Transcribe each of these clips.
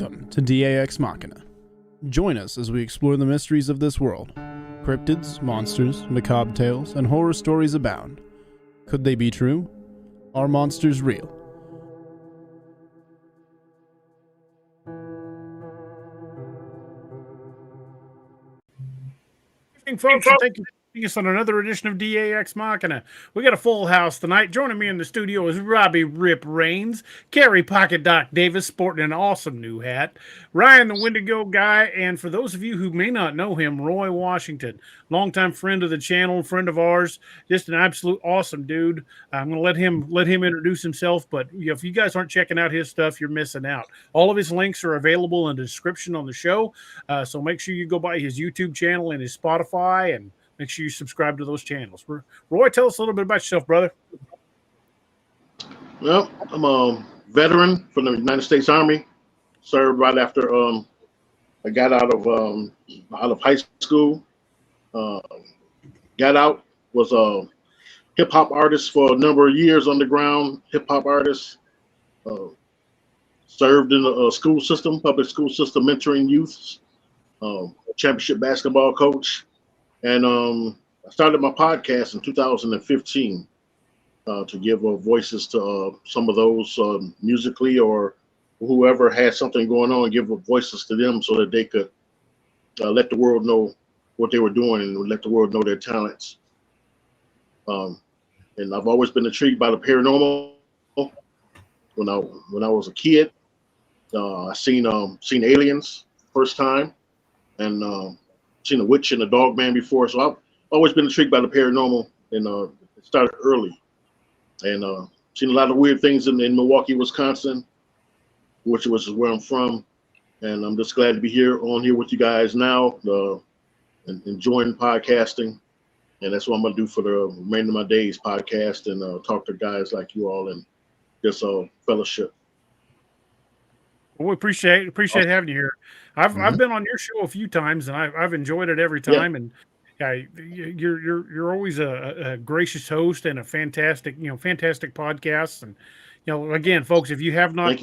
Welcome to DAX Machina. Join us as we explore the mysteries of this world. Cryptids, monsters, macabre tales, and horror stories abound. Could they be true? Are monsters real? Good evening, folks, and thank you for joining us on another edition of DAX Machina. We got a full house tonight. Joining me in the studio is Robbie Rip Raines, Carrie Pocket Doc Davis, sporting an awesome new hat, Ryan the Wendigo guy, and for those of you who may not know him, Roy Washington, longtime friend of the channel, friend of ours, just an absolute awesome dude. I'm going to let him introduce himself, but if you guys aren't checking out his stuff, you're missing out. All of his links are available in the description on the show, so make sure you go by his YouTube channel and his Spotify, and make sure you subscribe to those channels. Roy, tell us a little bit about yourself, brother. Well, I'm a veteran from the United States Army. Served right after I got out of high school. Got out, was a hip hop artist for a number of years, underground hip hop artist. Served in the school system, public school system, mentoring youths. Championship basketball coach. And I started my podcast in 2015 to give voices to some of those musically or whoever had something going on, give voices to them so that they could let the world know what they were doing and let the world know their talents. And I've always been intrigued by the paranormal. When I was a kid, I seen aliens first time, and seen a witch and a Dogman before. So I've always been intrigued by the paranormal, and it started early. And seen a lot of weird things in Milwaukee, Wisconsin, which was where I'm from. And I'm just glad to be on here with you guys now, and enjoying podcasting. And that's what I'm gonna do for the remainder of my days, podcast and talk to guys like you all and just fellowship. Well, we appreciate having you here. I've been on your show a few times, and I've enjoyed it every time. Yeah. And you're always a gracious host and a fantastic podcast. And again, folks, if you have not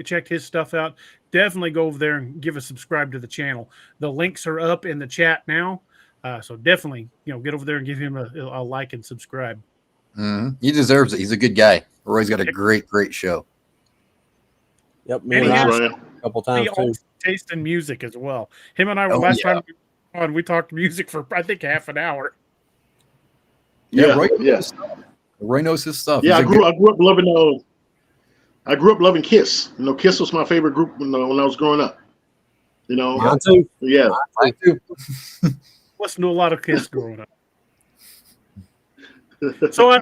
checked his stuff out, definitely go over there and give a subscribe to the channel. The links are up in the chat now, so definitely get over there and give him a like and subscribe. He deserves it. He's a good guy. Roy's got a great show. Yep, me and I a couple times too. Taste in music as well. Him and I were last time we talked music for I think half an hour. Yeah, Roy knows his stuff. Yeah, I grew up loving Kiss. Kiss was my favorite group when I was growing up. Mine too. Yeah, mine too. Listen to a lot of Kiss growing up. So I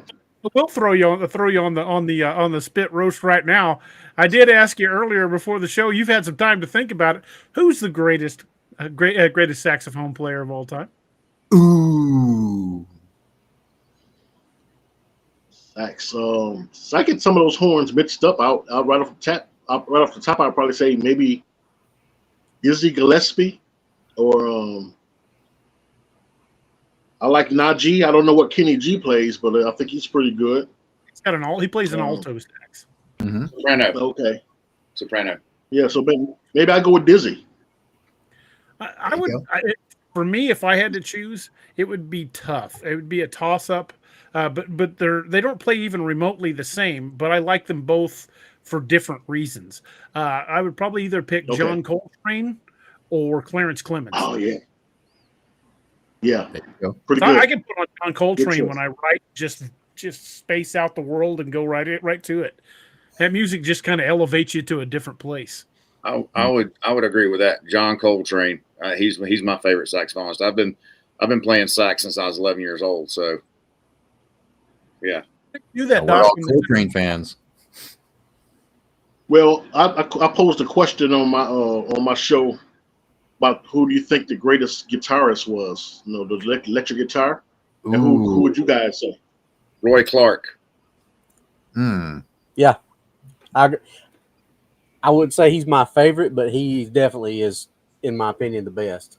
will throw you on the spit roast right now. I did ask you earlier before the show. You've had some time to think about it. Who's the greatest saxophone player of all time? Ooh, sax. I get some of those horns mixed up. Out right off the top. I'd probably say maybe Dizzy Gillespie, or I like Najee. I don't know what Kenny G plays, but I think he's pretty good. He plays an alto sax. Mm-hmm. Soprano. Okay. Soprano. Yeah, so maybe I go with Dizzy. I would. For me, if I had to choose, it would be tough. It would be a toss-up. But they don't play even remotely the same. But I like them both for different reasons. I would probably either pick John Coltrane or Clarence Clemens. Oh yeah. Yeah, pretty so good. I can put on John Coltrane when I write, just space out the world and go right to it. That music just kind of elevates you to a different place. I would agree with that. John Coltrane, he's my favorite saxophonist. I've been playing sax since I was 11 years old. So, yeah, do that. We're all Coltrane fans. Well, I posed a question on my show about who do you think the greatest guitarist was? The electric guitar. And who would you guys say? Roy Clark. Yeah, I would say he's my favorite, but he definitely is, in my opinion, the best.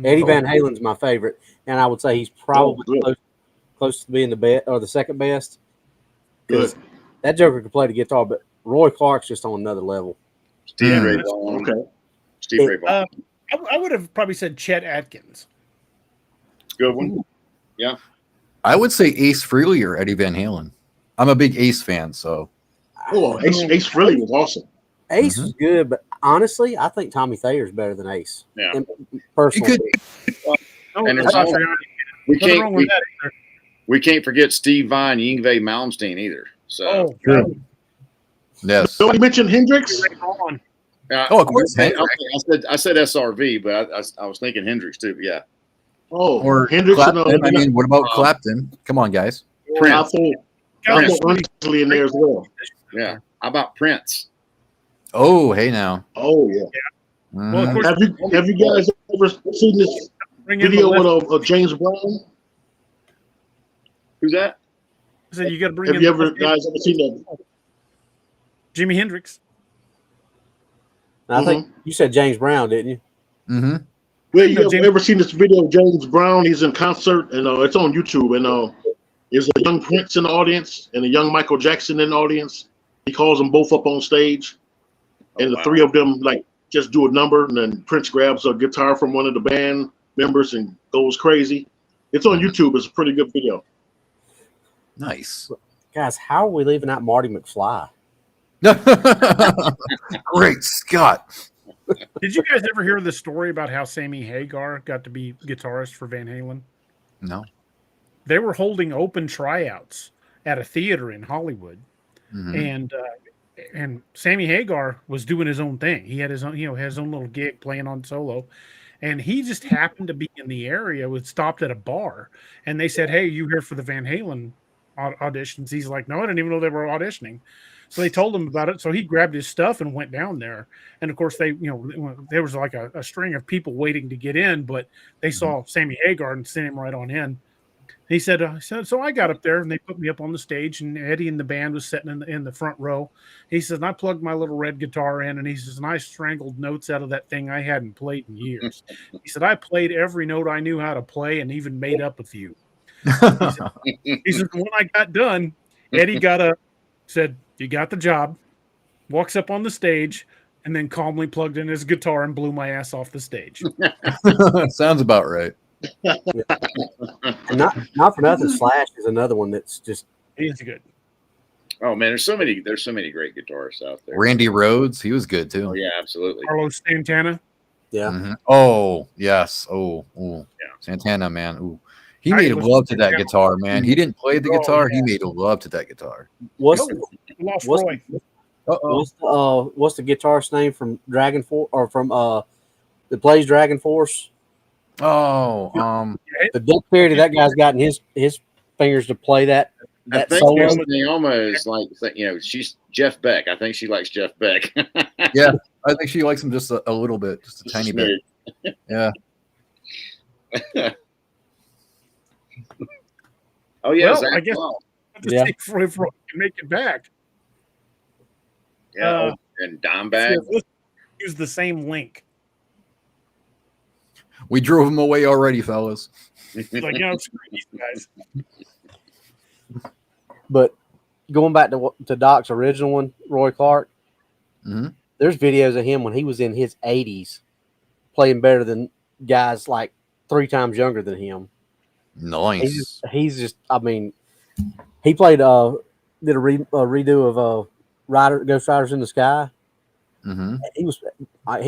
Eddie Van Halen's my favorite, and I would say he's probably close to being the best or the second best. Because that joker could play the guitar, but Roy Clark's just on another level. Steve Ray Vaughan. Okay. Steve Ray Vaughan. I would have probably said Chet Atkins. Good one. Yeah. I would say Ace Frehley or Eddie Van Halen. I'm a big Ace fan, so. Oh, Ace Frehley was awesome. Ace was good, but honestly, I think Tommy Thayer's better than Ace. Yeah. Personally. And we can't forget Steve Vai and Yngwie Malmsteen either. So Yes. Nobody mentioned Hendrix. Of course. I said SRV, but I was thinking Hendrix too. Yeah. Oh, Or Hendrix. Clapton. I mean, what about Clapton? Come on, guys. I thought Ernestly in there as well. Yeah. How about Prince? Oh, hey now. Oh yeah. Well, of course, Have you guys ever seen this video of James Brown? Who's that? So you got to bring. Have you guys ever seen that? Jimi Hendrix? I think you said James Brown, didn't you? Mm-hmm. Well, you ever seen this video of James Brown? He's in concert, and it's on YouTube. And there's a young Prince in the audience and a young Michael Jackson in the audience. He calls them both up on stage, and the three of them just do a number, and then Prince grabs a guitar from one of the band members and goes crazy. It's on YouTube. It's a pretty good video. Nice. Guys, how are we leaving out Marty McFly? Great Scott. Did you guys ever hear the story about how Sammy Hagar got to be guitarist for Van Halen? No. They were holding open tryouts at a theater in Hollywood, and Sammy Hagar was doing his own thing. He had his own, his own little gig playing on solo, and he just happened to be in the area. Was stopped at a bar, and they said, "Hey, you here for the Van Halen auditions?" He's like, "No, I didn't even know they were auditioning." So they told him about it. So he grabbed his stuff and went down there. And of course, there was like a string of people waiting to get in, but they saw Sammy Hagar and sent him right on in. He said, so I got up there and they put me up on the stage, and Eddie and the band was sitting in the front row. He says, and I plugged my little red guitar in, and he says, and I strangled notes out of that thing I hadn't played in years. He said, I played every note I knew how to play and even made up a few. He said, when I got done, Eddie got up, said, you got the job, walks up on the stage, and then calmly plugged in his guitar and blew my ass off the stage. Sounds about right. Not for nothing, Slash is another one that's just he's good. Oh man, there's so many great guitarists out there. Randy Rhoads, he was good too. Oh yeah, absolutely. Carlos Santana. Yeah. Oh yes. Oh yeah. Santana, man. Ooh. He made love to that guitar, man. He didn't play the guitar. He made love to that guitar. What's the guitarist's name from Dragon Force, or from that plays Dragon Force? Oh, the dexterity that guy's got in his fingers to play that I think solo. Naoma is like, she's Jeff Beck. I think she likes Jeff Beck. Yeah, I think she likes him just a little bit, just a tiny bit. Yeah. Oh yeah, well, I guess for can make it back. Yeah, and Dimebag. Let's use the same link. We drove him away already, fellas. Like, screw these guys. But going back to Doc's original one, Roy Clark, there's videos of him when he was in his 80s playing better than guys like 3 times younger than him. Nice. He's just, I mean, he played, did a redo of Ghost Riders in the Sky. He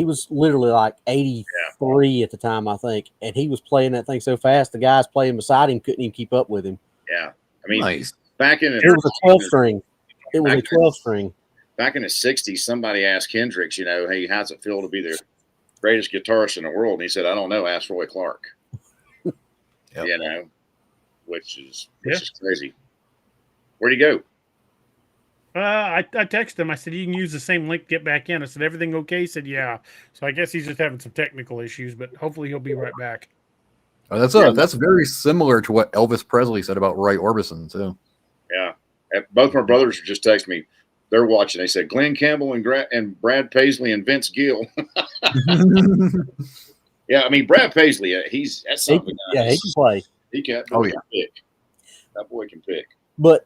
was literally like 83 at the time, I think, and he was playing that thing so fast the guys playing beside him couldn't even keep up with him. Yeah, I mean, nice. Back in it was a 12 string. It was a 12 string. Back in the 60s, somebody asked Hendrix, hey, how's it feel to be the greatest guitarist in the world? And he said, I don't know. Ask Roy Clark. Which is crazy. Where'd he go? I texted him. I said, you can use the same link to get back in. I said, everything okay? He said, yeah. So I guess he's just having some technical issues, but hopefully he'll be right back. Oh, that's very similar to what Elvis Presley said about Roy Orbison, too. Yeah. Both my brothers just texted me. They're watching. They said, Glenn Campbell and Brad Paisley and Vince Gill. Yeah, I mean, Brad Paisley, that's something. He can play. He can. Pick. That boy can pick. But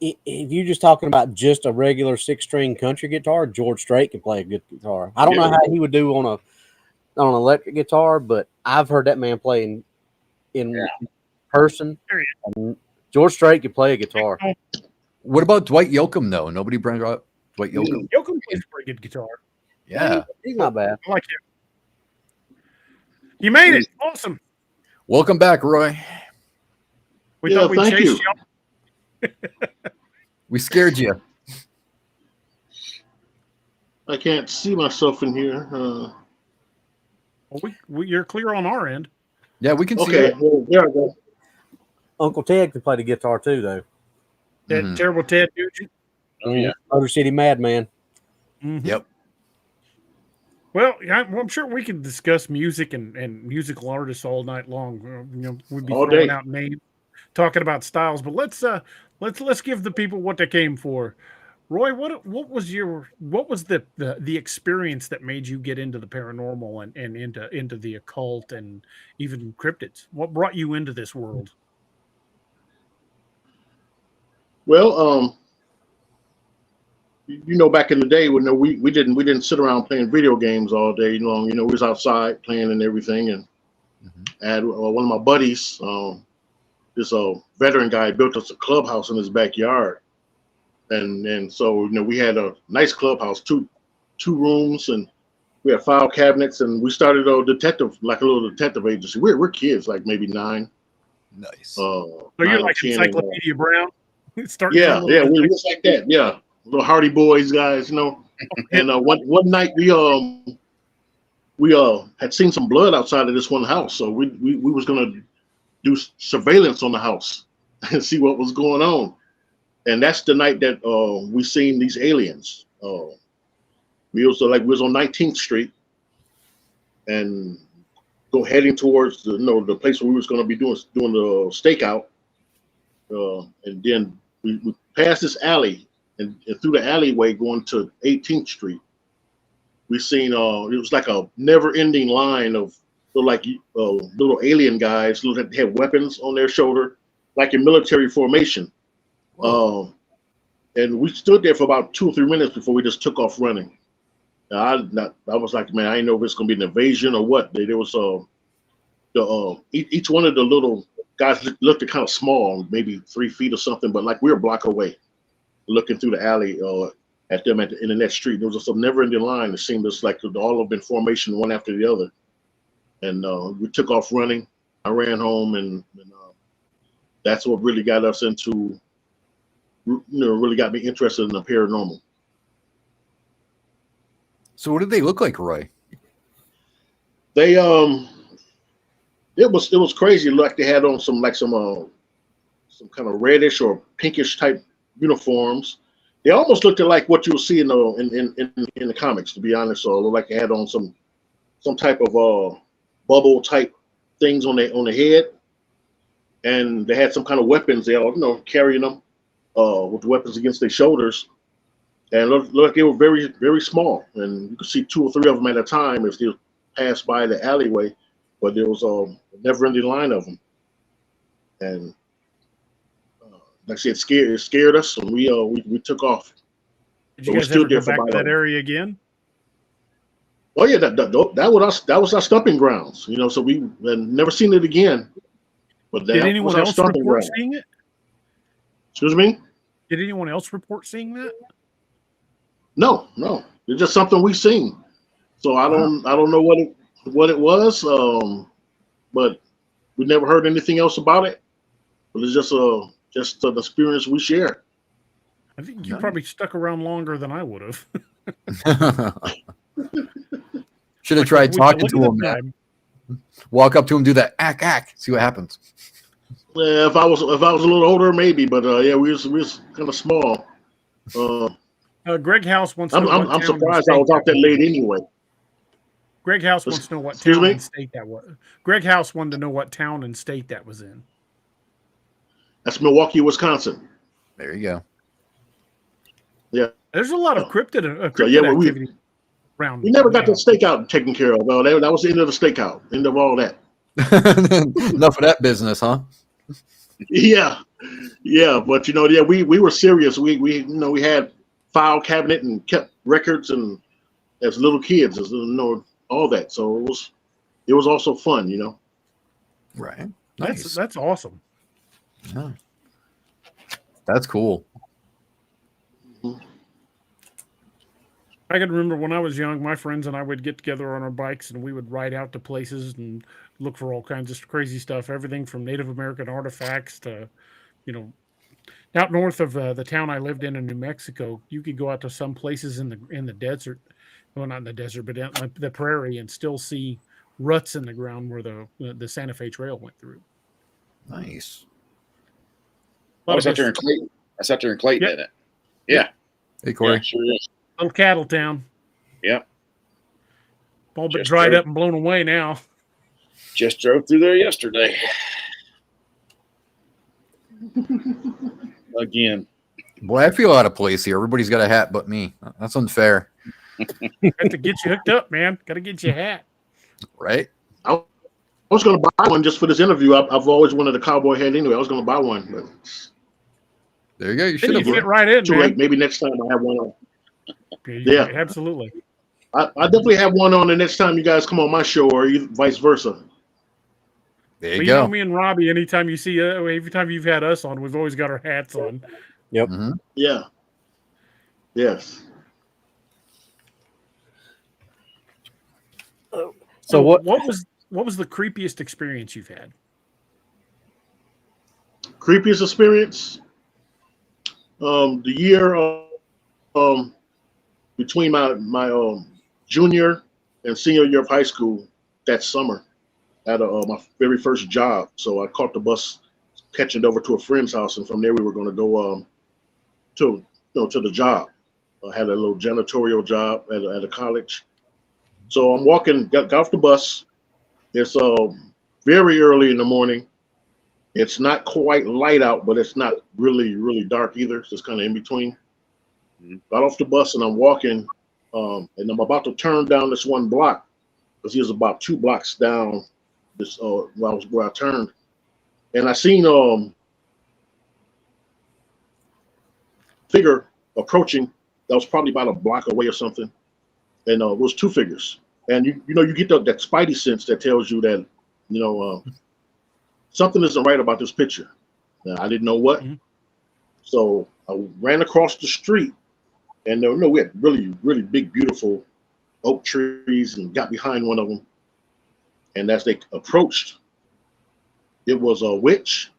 if you're just talking about just a regular 6-string country guitar, George Strait can play a good guitar. I don't know how he would do on an electric guitar, but I've heard that man play in person. And George Strait can play a guitar. What about Dwight Yoakam though? Nobody brings up Dwight Yoakam. Yoakam plays a pretty good guitar. Yeah, he's not bad. I like him. You made it. Awesome. Welcome back, Roy. We thought we'd chase you. We scared you. I can't see myself in here. Well, you're clear on our end. Yeah, we can see Okay, it. well, there I go. Uncle Ted can play the guitar too, though. That terrible Ted Nugent. Oh yeah. Motor City Madman. Mm-hmm. Yep. Well, I'm sure we can discuss music and musical artists all night long. We'd be All throwing day. out names, talking about styles, but let's give the people what they came for. Roy, what was the experience that made you get into the paranormal and into the occult and even cryptids? What brought you into this world? Well, back in the day when we didn't sit around playing video games all day long. We was outside playing and everything. And I had one of my buddies, this veteran guy, built us a clubhouse in his backyard, and so we had a nice clubhouse, two rooms, and we had file cabinets, and we started a little detective agency. We're kids, like maybe 9. Nice. So you're like 10, Encyclopedia Brown. we was like that. Yeah, little Hardy Boys guys, And one night we had seen some blood outside of this one house, so we was gonna do surveillance on the house and see what was going on. And that's the night that we seen these aliens. We was on 19th Street and heading towards the place where we was going to be doing the stakeout. And then we passed this alley and through the alleyway going to 18th Street. We seen it was like a never-ending line of little alien guys who had weapons on their shoulder, like in military formation. And we stood there for about 2 or 3 minutes before we just took off running. I was like, man, I didn't know if it's gonna be an invasion or what. There was each one of the little guys looked kind of small, maybe 3 feet or something, but like we were a block away, looking through the alley at them in the next street. There was just a never-ending line. It seemed just like all of them in formation, one after the other. And we took off running. I ran home, and that's what really got us into, really got me interested in the paranormal. So what did they look like, Roy? They it was crazy. Like they had on some kind of reddish or pinkish type uniforms. They almost looked like what you will see in the comics, to be honest. So it looked like they had on some type of bubble type things on their head, and they had some kind of weapons. They all carrying them with the weapons against their shoulders, and looked like they were very, very small. And you could see 2 or 3 of them at a time if they passed by the alleyway. But there was a never-ending line of them, and like I said, it scared us, and we took off. Did you guys ever go back to that area again? Oh yeah, that was our stomping grounds. So we had never seen it again. But did anyone else report seeing it? Excuse me? Did anyone else report seeing that? No. It's just something we seen. So I don't know what it was, but we never heard anything else about it. But it's just an experience we share. I think you probably stuck around longer than I would have. Should have tried talking to him, man. Walk up to him, do that ack, see what happens. Yeah, if I was a little older, maybe, but yeah, we was kind of small. Greg House wants. I'm surprised I was out that late anyway. Greg House wants to know what town and state that was. Greg House wanted to know what town and state that was in. That's Milwaukee, Wisconsin. There you go. Yeah, there's a lot of cryptid activity around. We never got the stakeout taken care of. Well, that was the end of the stakeout. End of all that. Enough of that business, huh? Yeah, yeah, but yeah, we were serious. We had file cabinet and kept records and as little kids, all that. So it was also fun. Right. Nice. That's awesome. Yeah. That's cool. I can remember when I was young, my friends and I would get together on our bikes and we would ride out to places and look for all kinds of crazy stuff. Everything from Native American artifacts to, out north of the town I lived in New Mexico, you could go out to some places in the desert, well, not in the desert, but in the prairie, and still see ruts in the ground where the Santa Fe Trail went through. Nice. That's out there in Clayton. That's out there in Clayton, isn't it? Yeah. Hey, Corey. Yeah, sure is. Little cattle town. Yep. All but dried up and blown away now. Just drove through there yesterday. Again. Boy, I feel out of place here. Everybody's got a hat but me. That's unfair. Have to get you hooked up, man. Got to get you a hat. Right? I was going to buy one just for this interview. I've always wanted a cowboy hat anyway. I was going to buy one. But there you go. You should have fit right in, too man. late. Maybe next time I have one on. Yeah, absolutely. I definitely have one on the next time you guys come on my show, or vice versa. There you go. Me and Robbie, anytime you see, every time you've had us on, we've always got our hats on. Yep. Mm-hmm. Yeah. Yes. So what was the creepiest experience you've had? Creepiest experience? The year between my junior and senior year of high school, that summer, at my very first job. So I caught the bus catching it over to a friend's house, and from there we were going to go to the job. I had a little janitorial job at a college. So I'm walking, got off the bus. It's very early in the morning. It's not quite light out, but it's not really, really dark either. It's just kind of in between. Got off the bus and I'm walking, and I'm about to turn down this one block because he was about 2 blocks down this where I turned, and I seen figure approaching that was probably about a block away or something, and it was 2 figures. And you get that spidey sense that tells you that something isn't right about this picture. Now, I didn't know what, so I ran across the street, and we had really, really big, beautiful oak trees, and got behind one of them. And as they approached, it was a witch.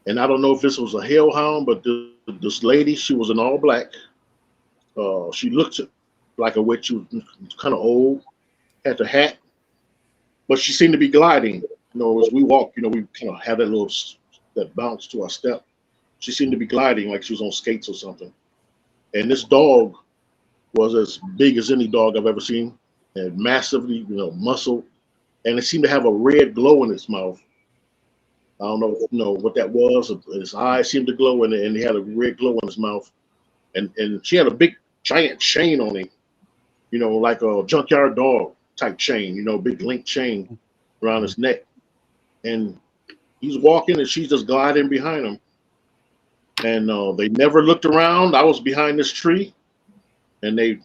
And I don't know if this was a hellhound, but this lady, she was in all black. She looked like a witch. She was kind of old, had the hat, but she seemed to be gliding. As we walked, we kind of had that bounce to our step. She seemed to be gliding like she was on skates or something. And this dog was as big as any dog I've ever seen, and massively, muscle. And it seemed to have a red glow in its mouth. I don't know, what that was. His eyes seemed to glow, and he had a red glow in his mouth. And she had a big, giant chain on him, like a junkyard dog type chain, big link chain around his neck. And he's walking, and she's just gliding behind him. And they never looked around. I was behind this tree, and they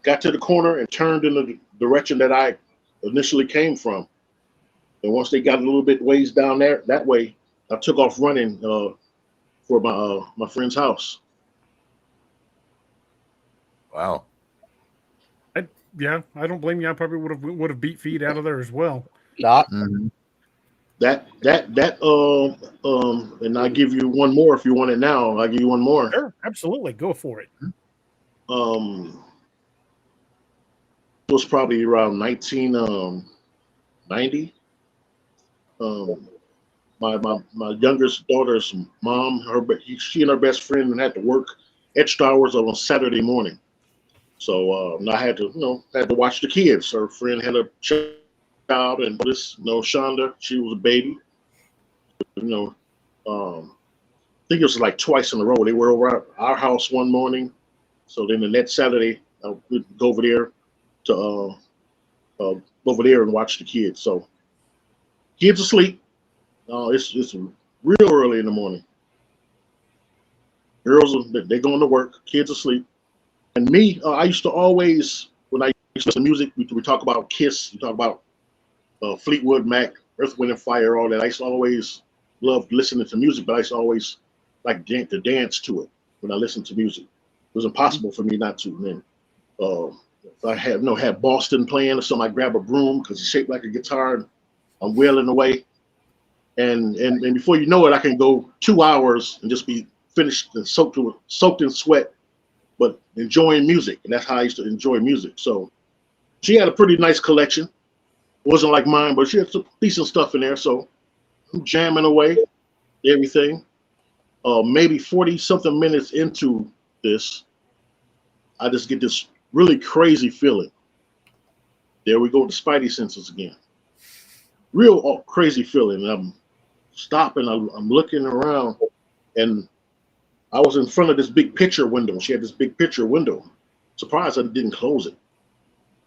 got to the corner and turned in the direction that I initially came from. And once they got a little bit ways down there that way, I took off running for my friend's house. Wow. I don't blame you. I probably would have beat feet out of there as well. Mm-hmm. That and I'll give you one more if you want it now. I'll give you one more. Sure, absolutely, go for it. It was probably around 1990. My youngest daughter's mom, she and her best friend had to work extra hours on Saturday morning. So I had to watch the kids. Her friend had a child, and this, Shonda, she was a baby. I think it was like twice in a row. They were over at our house one morning. So then the next Saturday, I would go over there to and watch the kids. So kids asleep. It's real early in the morning. Girls, they're going to work, kids asleep. And me, I used to always, when I used to listen to music, we talk about Kiss, we talk about Fleetwood Mac, Earth, Wind, and Fire, all that. I used to always love listening to music, but I used to always like to dance to it when I listened to music. It was impossible for me not to. And then if I had Boston playing or something, I grab a broom because it's shaped like a guitar and I'm wailing away. And before you know it, I can go 2 hours and just be finished and soaked in sweat, but enjoying music. And that's how I used to enjoy music. So she had a pretty nice collection. It wasn't like mine, but she had some decent stuff in there. So I'm jamming away everything. Maybe 40 something minutes into this, I just get this really crazy feeling. There we go, the spidey senses again. Real crazy feeling. I'm stopping, I'm looking around, and I was in front of this big picture window. She had this big picture window. Surprised I didn't close it,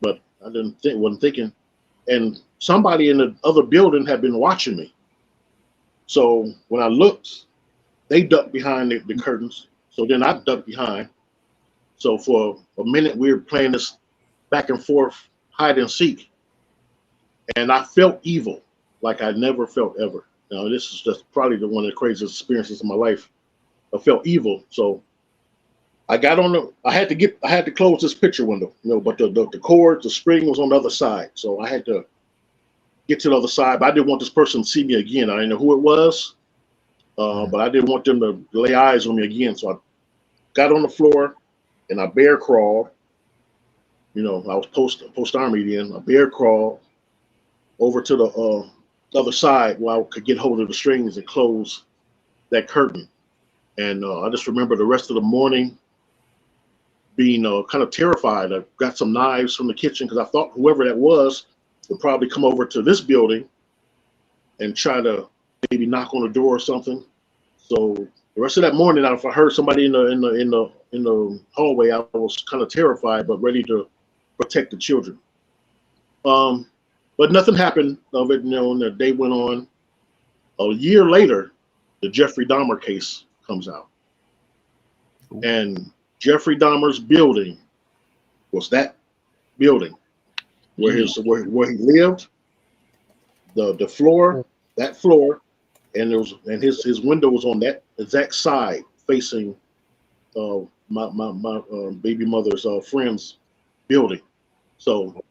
but I wasn't thinking. And somebody in the other building had been watching me. So when I looked, they ducked behind the curtains. So then I ducked behind. So for a minute, we were playing this back and forth hide and seek. And I felt evil like I never felt ever. Now, this is just probably one of the craziest experiences of my life. I felt evil. So I got on I had to close this picture window, but the cord, the spring was on the other side. So I had to get to the other side, but I didn't want this person to see me again. I didn't know who it was, but I didn't want them to lay eyes on me again. So I got on the floor and I bear crawled. I was post-army then. I bear crawled over to the other side where I could get hold of the strings and close that curtain. And I just remember the rest of the morning being kind of terrified. I got some knives from the kitchen because I thought whoever that was would probably come over to this building and try to maybe knock on the door or something. So the rest of that morning, if I heard somebody in the hallway, I was kind of terrified but ready to protect the children. But nothing happened of it. And the day went on. A year later, the Jeffrey Dahmer case comes out. Ooh. And Jeffrey Dahmer's building was that building where where he lived. The floor, that floor, and his window was on that exact side facing my baby mother's friend's building. So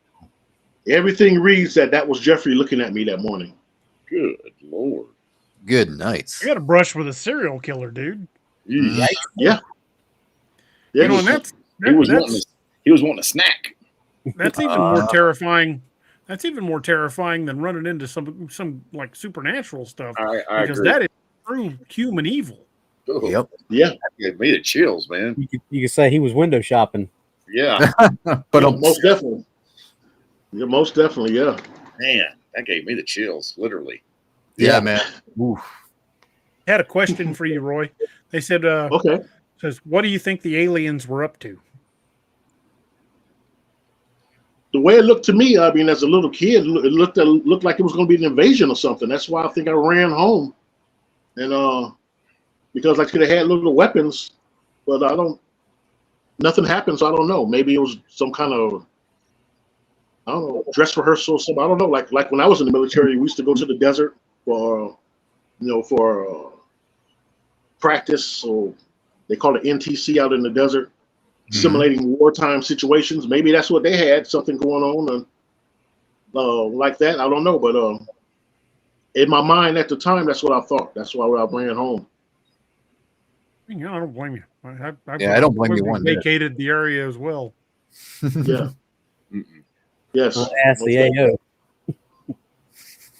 everything reads that was Jeffrey looking at me that morning. Good Lord. Good nights. You got to brush with a serial killer, dude. Yeah. And he was wanting a snack. That's even more terrifying. That's even more terrifying than running into some like supernatural stuff. I because agree. that is true human evil. Oh, yep. Yeah. That gave me the chills, man. You could say he was window shopping. Yeah. But most definitely. Yeah, most definitely, yeah. Man, that gave me the chills, literally. Yeah, man. Oof. I had a question for you, Roy. They said, okay. Says, what do you think the aliens were up to? The way it looked to me, I mean, as a little kid, it looked like it was going to be an invasion or something. That's why I think I ran home. And because I could have had little weapons, but nothing happened, so I don't know. Maybe it was some kind of, I don't know, dress rehearsal or something. I don't know. Like when I was in the military, we used to go to the desert for practice. So they call it NTC out in the desert, simulating wartime situations. Maybe that's what they had, something going on like that. I don't know. But in my mind at the time, that's what I thought. That's why I ran home. Yeah, I don't blame you. I don't blame you one bit. Vacated the area as well. Yeah. Yes. Ask the AO.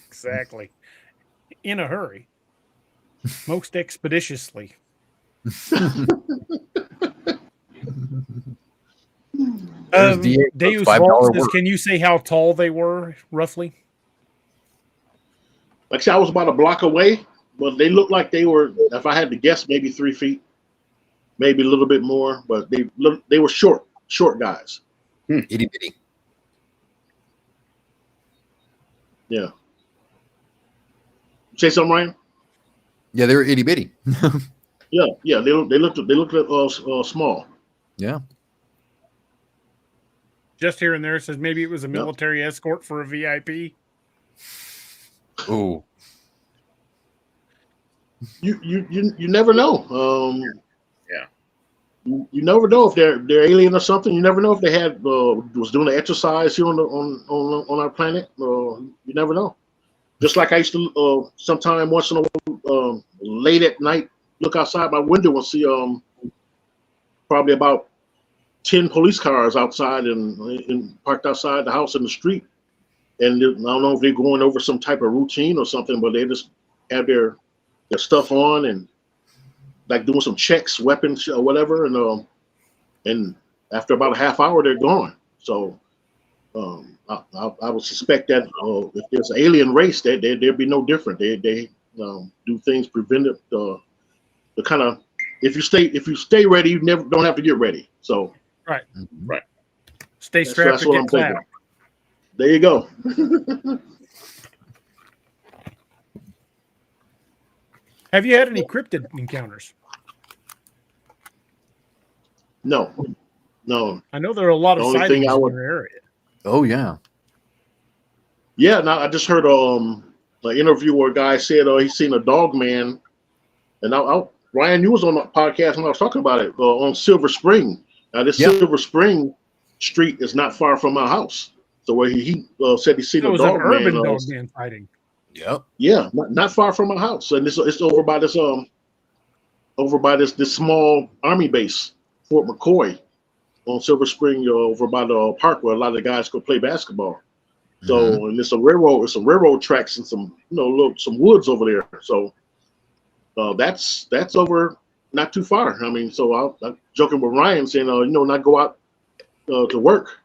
Exactly. In a hurry. Most expeditiously. Deus Vault says, can you say how tall they were, roughly? Like I said, I was about a block away, but they looked like they were, if I had to guess, maybe 3 feet, maybe a little bit more, but they were short guys. Itty bitty. Yeah. Say something, Ryan? Yeah, they were itty bitty. Yeah, they looked small. Yeah. Just here and there says maybe it was a military escort for a VIP. Ooh. You never know. Yeah. You never know if they're alien or something. You never know if they had was doing an exercise here on our planet. You never know. Just like I used to sometime once in a while, late at night, look outside my window and see probably about 10 police cars outside and parked outside the house in the street. And I don't know if they're going over some type of routine or something, but they just have their stuff on and like doing some checks, weapons or whatever. And after about a half hour, they're gone. So I would suspect that if there's an alien race, there'd be no different. They do things preventive. The kind of if you stay ready, you never don't have to get ready. So right. Stay that's strapped to what get I'm thinking. clapped. There you go. Have you had any cryptid encounters? No. I know there are a lot of The only thing sightings I would- in your area. Oh yeah. Yeah, now I just heard an interview where a guy said he's seen a Dogman, and Ryan, you was on the podcast when I was talking about it on Silver Spring. Now this Silver Spring street is not far from my house, so where he said he's seen It a was an Dogman. urban Dogman sighting. Yep. Yeah, not far from my house, and it's over by this small army base, Fort McCoy, on Silver Spring, over by the park where a lot of the guys go play basketball. So and there's some railroad tracks and some some woods over there. So that's over not too far. I mean, so I'm joking with Ryan saying not go out to work.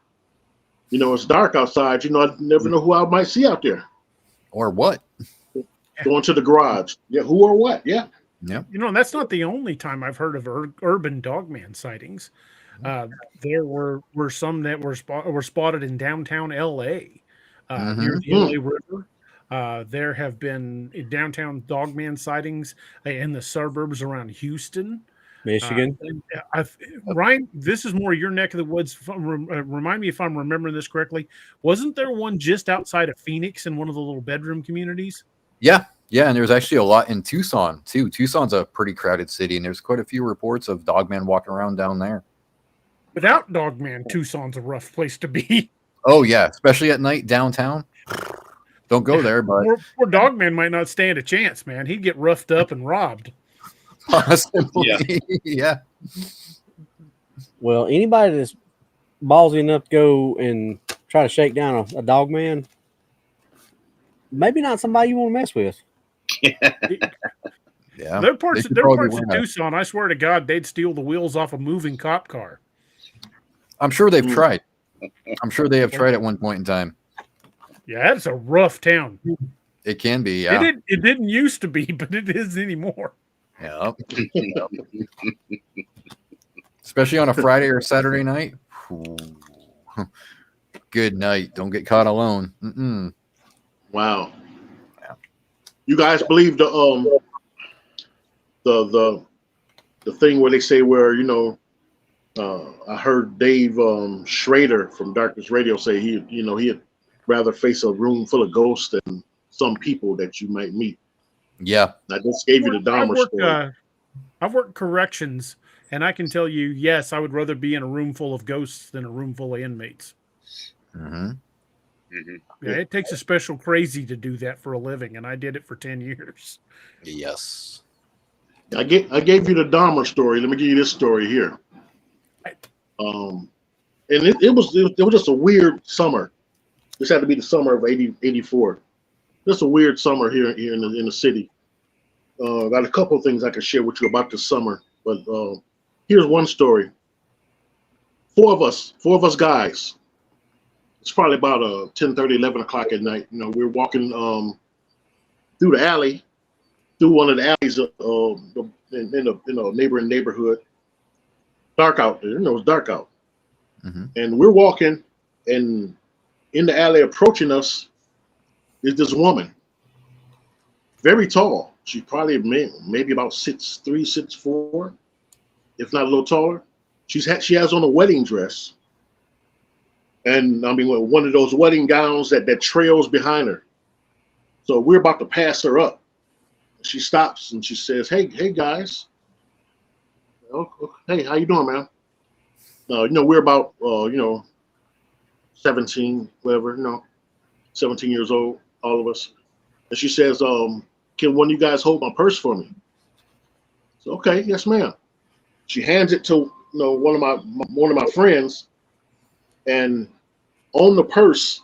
It's dark outside. I never know who I might see out there. Or what? Going to the garage. Yeah, who or what? Yeah. Yep. That's not the only time I've heard of urban Dogman sightings. There were some that were spotted in downtown LA, near the LA River. There have been downtown Dogman sightings in the suburbs around Houston, Michigan. Ryan, this is more your neck of the woods. Remind me if I'm remembering this correctly. Wasn't there one just outside of Phoenix in one of the little bedroom communities? Yeah, and there's actually a lot in Tucson too. Tucson's a pretty crowded city, and there's quite a few reports of Dogman walking around down there. Without Dogman, Tucson's a rough place to be. Oh yeah, especially at night downtown. Don't go there, but poor Dogman might not stand a chance, man. He'd get roughed up and robbed. possibly, yeah. Well, anybody that's ballsy enough to go and try to shake down a Dogman, maybe not somebody you want to mess with. Yeah. There are parts of Tucson, I swear to God, they'd steal the wheels off a moving cop car. I'm sure they've tried. I'm sure they have tried at one point in time. Yeah, that's a rough town. It can be, yeah. It didn't used to be, but it is anymore. Yeah. Especially on a Friday or Saturday night. Ooh. Good night. Don't get caught alone. Mm-mm. Wow. Yeah. You guys believe the thing where they say where I heard Dave Schrader from Darkness Radio say he'd rather face a room full of ghosts than some people that you might meet. Yeah. I just gave you the Dahmer story. I've worked corrections, and I can tell you, yes, I would rather be in a room full of ghosts than a room full of inmates. Mm-hmm. Mm-hmm. Yeah, it takes a special crazy to do that for a living, and I did it for 10 years. Yes. I gave you the Dahmer story. Let me give you this story here. And it was just a weird summer. This had to be the summer of 84. Just a weird summer here in the city. Got a couple of things I can share with you about this summer, but here's one story. Four of us guys. It's probably about 10:30, 11 o'clock at night. We're walking through the alley, through one of the alleys in a neighboring neighborhood. Dark out there, it's dark out. Mm-hmm. And we're walking, and in the alley approaching us is this woman. Very tall, She probably maybe about 6'3", 6'4", if not a little taller. She has on a wedding dress, and I mean one of those wedding gowns that trails behind her. So we're about to pass her up. She stops and she says, "Hey guys, hey, how you doing, man? We're about 17, whatever, 17 years old, all of us." And she says, "Can one of you guys hold my purse for me?" So, okay, yes, ma'am. She hands it to one of my friends, and on the purse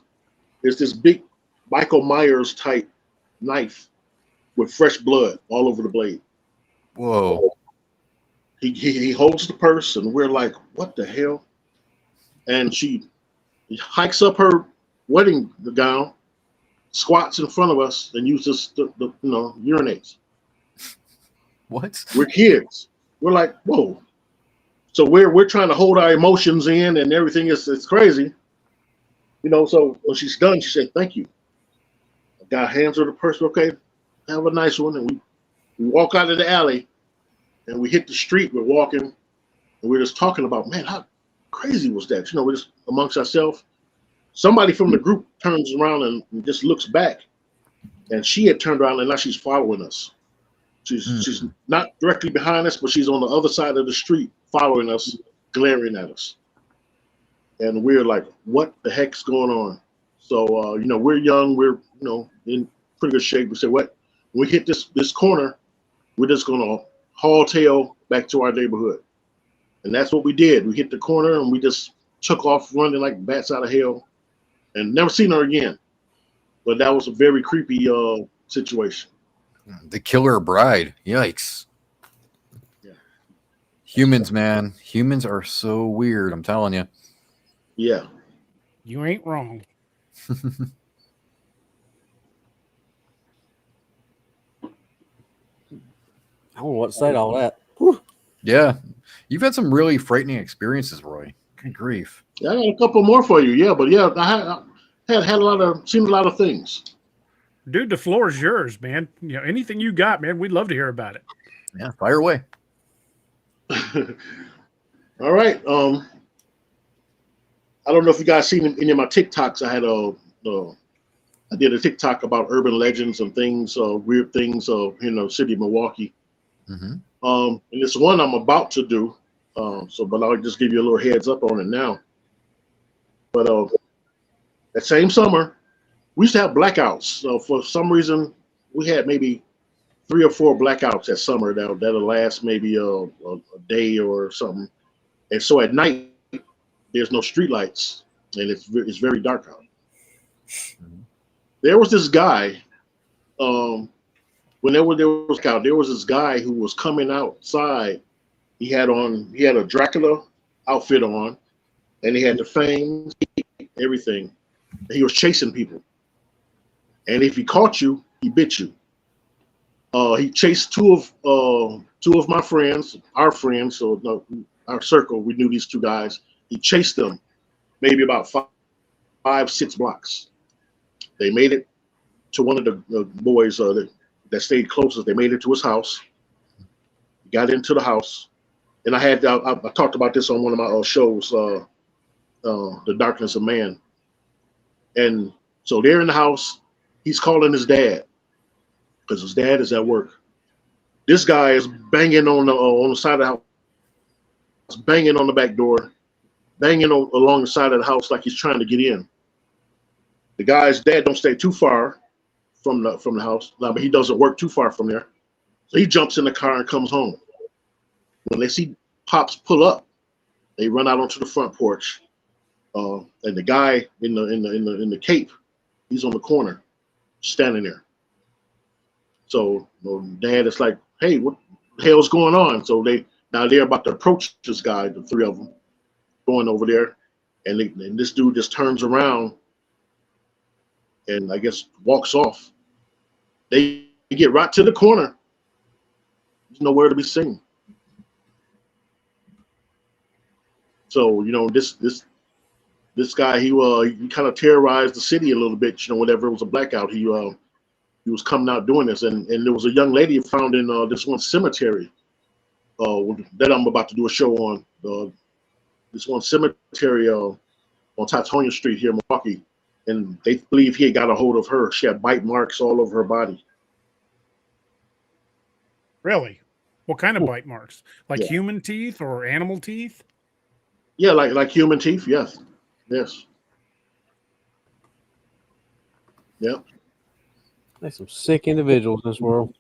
is this big Michael Myers type knife with fresh blood all over the blade. Whoa. He holds the purse, and we're like, "What the hell?" And she hikes up her wedding gown, squats in front of us, and uses the urinates. What? We're kids. We're like, whoa. So we're trying to hold our emotions in, and everything is crazy. So when she's done, she said, "Thank you." The guy hands her the purse. "Okay, have a nice one." And we walk out of the alley, and we hit the street. We're walking, and we're just talking about, man, how crazy was that? We're just amongst ourselves. Somebody from the group turns around and just looks back, and she had turned around, and now she's following us. She's not directly behind us, but she's on the other side of the street following us, glaring at us. And we're like, what the heck's going on? So, we're young. We're, in pretty good shape. We said, when we hit this corner, we're just going to haul tail back to our neighborhood. And that's what we did. We hit the corner, and we just took off running like bats out of hell, and never seen her again. But that was a very creepy situation. The killer bride. Yikes. Yeah. Humans, man. Humans are so weird. I'm telling you. Yeah. You ain't wrong. I don't know what to say to all that. Whew. Yeah. You've had some really frightening experiences, Roy. Good grief. Yeah, I got a couple more for you. Yeah, but yeah, I had seen a lot of things. Dude, the floor is yours, man. Anything you got, man, we'd love to hear about it. Yeah, fire away. All right. I don't know if you guys seen any of my TikToks. I did a TikTok about urban legends and things, weird things, in the city of Milwaukee. Mm-hmm. And it's one I'm about to do. But I'll just give you a little heads up on it now. But that same summer, we used to have blackouts. So for some reason, we had maybe 3 or 4 blackouts that summer that'll last maybe a day or something. And so at night, there's no street lights, and it's very dark out. Mm-hmm. There was this guy, when there was blackout, there was this guy who was coming outside. He had a Dracula outfit on, and he had the fangs, everything. He was chasing people. And if he caught you, he bit you. He chased two of my friends, our friends, so our circle. We knew these 2 guys. He chased them, maybe about 5-6 blocks. They made it to one of the boys that stayed closest. They made it to his house. Got into the house, and I talked about this on one of my shows, The Darkness of Man. And so they're in the house. He's calling his dad because his dad is at work. This guy is banging on the side of the house, banging on the back door, banging along the side of the house like he's trying to get in. The guy's dad don't stay too far from the house, but he doesn't work too far from there. So he jumps in the car and comes home. When they see Pops pull up, they run out onto the front porch, and the guy in the cape, he's on the corner, standing there. So Dad is like, "Hey, what the hell's going on?" So they're about to approach this guy, the 3 of them, going over there, and this dude just turns around and I guess walks off. They get right to the corner. There's nowhere to be seen. So this guy, he kind of terrorized the city a little bit. Whenever it was a blackout, he was coming out doing this, and there was a young lady found in this one cemetery that I'm about to do a show on. This one cemetery on Titonia Street here in Milwaukee, and they believe he had got a hold of her. She had bite marks all over her body. Really? What kind of bite marks? Like human teeth or animal teeth? Yeah, like human teeth. Yes. Yeah. There's some sick individuals in this world.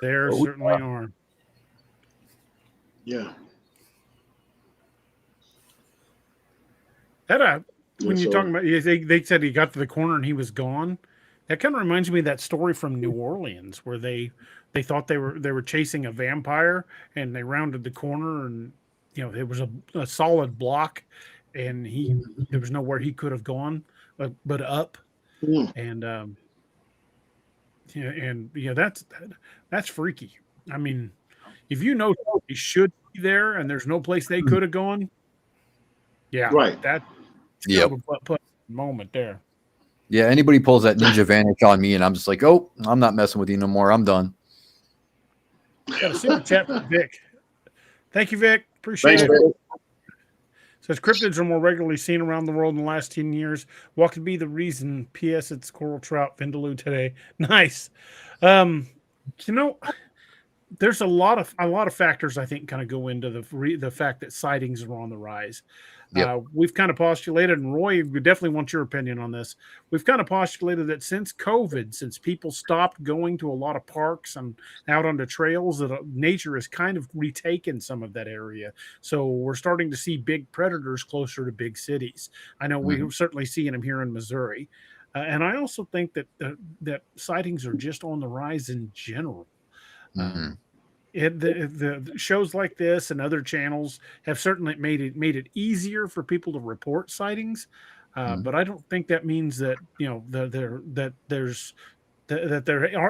There certainly are. Yeah. When you're talking about, they said he got to the corner and he was gone. That kind of reminds me of that story from New Orleans where they thought they were chasing a vampire and they rounded the corner and it was a solid block and there was nowhere he could have gone but up. And that's freaky. I mean, if he should be there and there's no place they could have gone, right. That's a moment there. Yeah, anybody pulls that ninja advantage on me, and I'm just like, oh, I'm not messing with you no more. I'm done. Got a super chat from Vic. Thank you, Vic. Appreciate it. Vic. Says cryptids are more regularly seen around the world in the last 10 years. What could be the reason? P.S. It's coral trout vindaloo today. Nice. There's a lot of factors I think kind of go into the fact that sightings are on the rise. Yep. We've kind of postulated, and Roy, we definitely want your opinion on this. We've kind of postulated that since COVID, since people stopped going to a lot of parks and out onto trails, that nature has kind of retaken some of that area. So we're starting to see big predators closer to big cities. I know we're certainly seeing them here in Missouri. And I also think that sightings are just on the rise in general. The shows like this and other channels have certainly made it easier for people to report sightings, but I don't think that means that there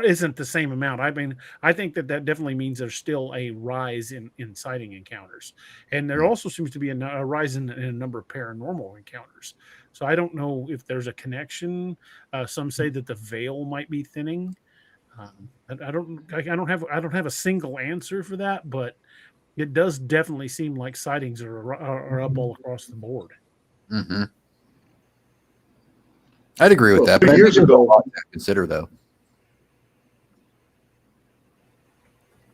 isn't the same amount. I mean, I think that definitely means there's still a rise in sighting encounters, and there also seems to be a rise in a number of paranormal encounters. So I don't know if there's a connection. Some say that the veil might be thinning. I don't have a single answer for that, but it does definitely seem like sightings are up all across the board. I'd agree with that. But years ago, a lot to consider though.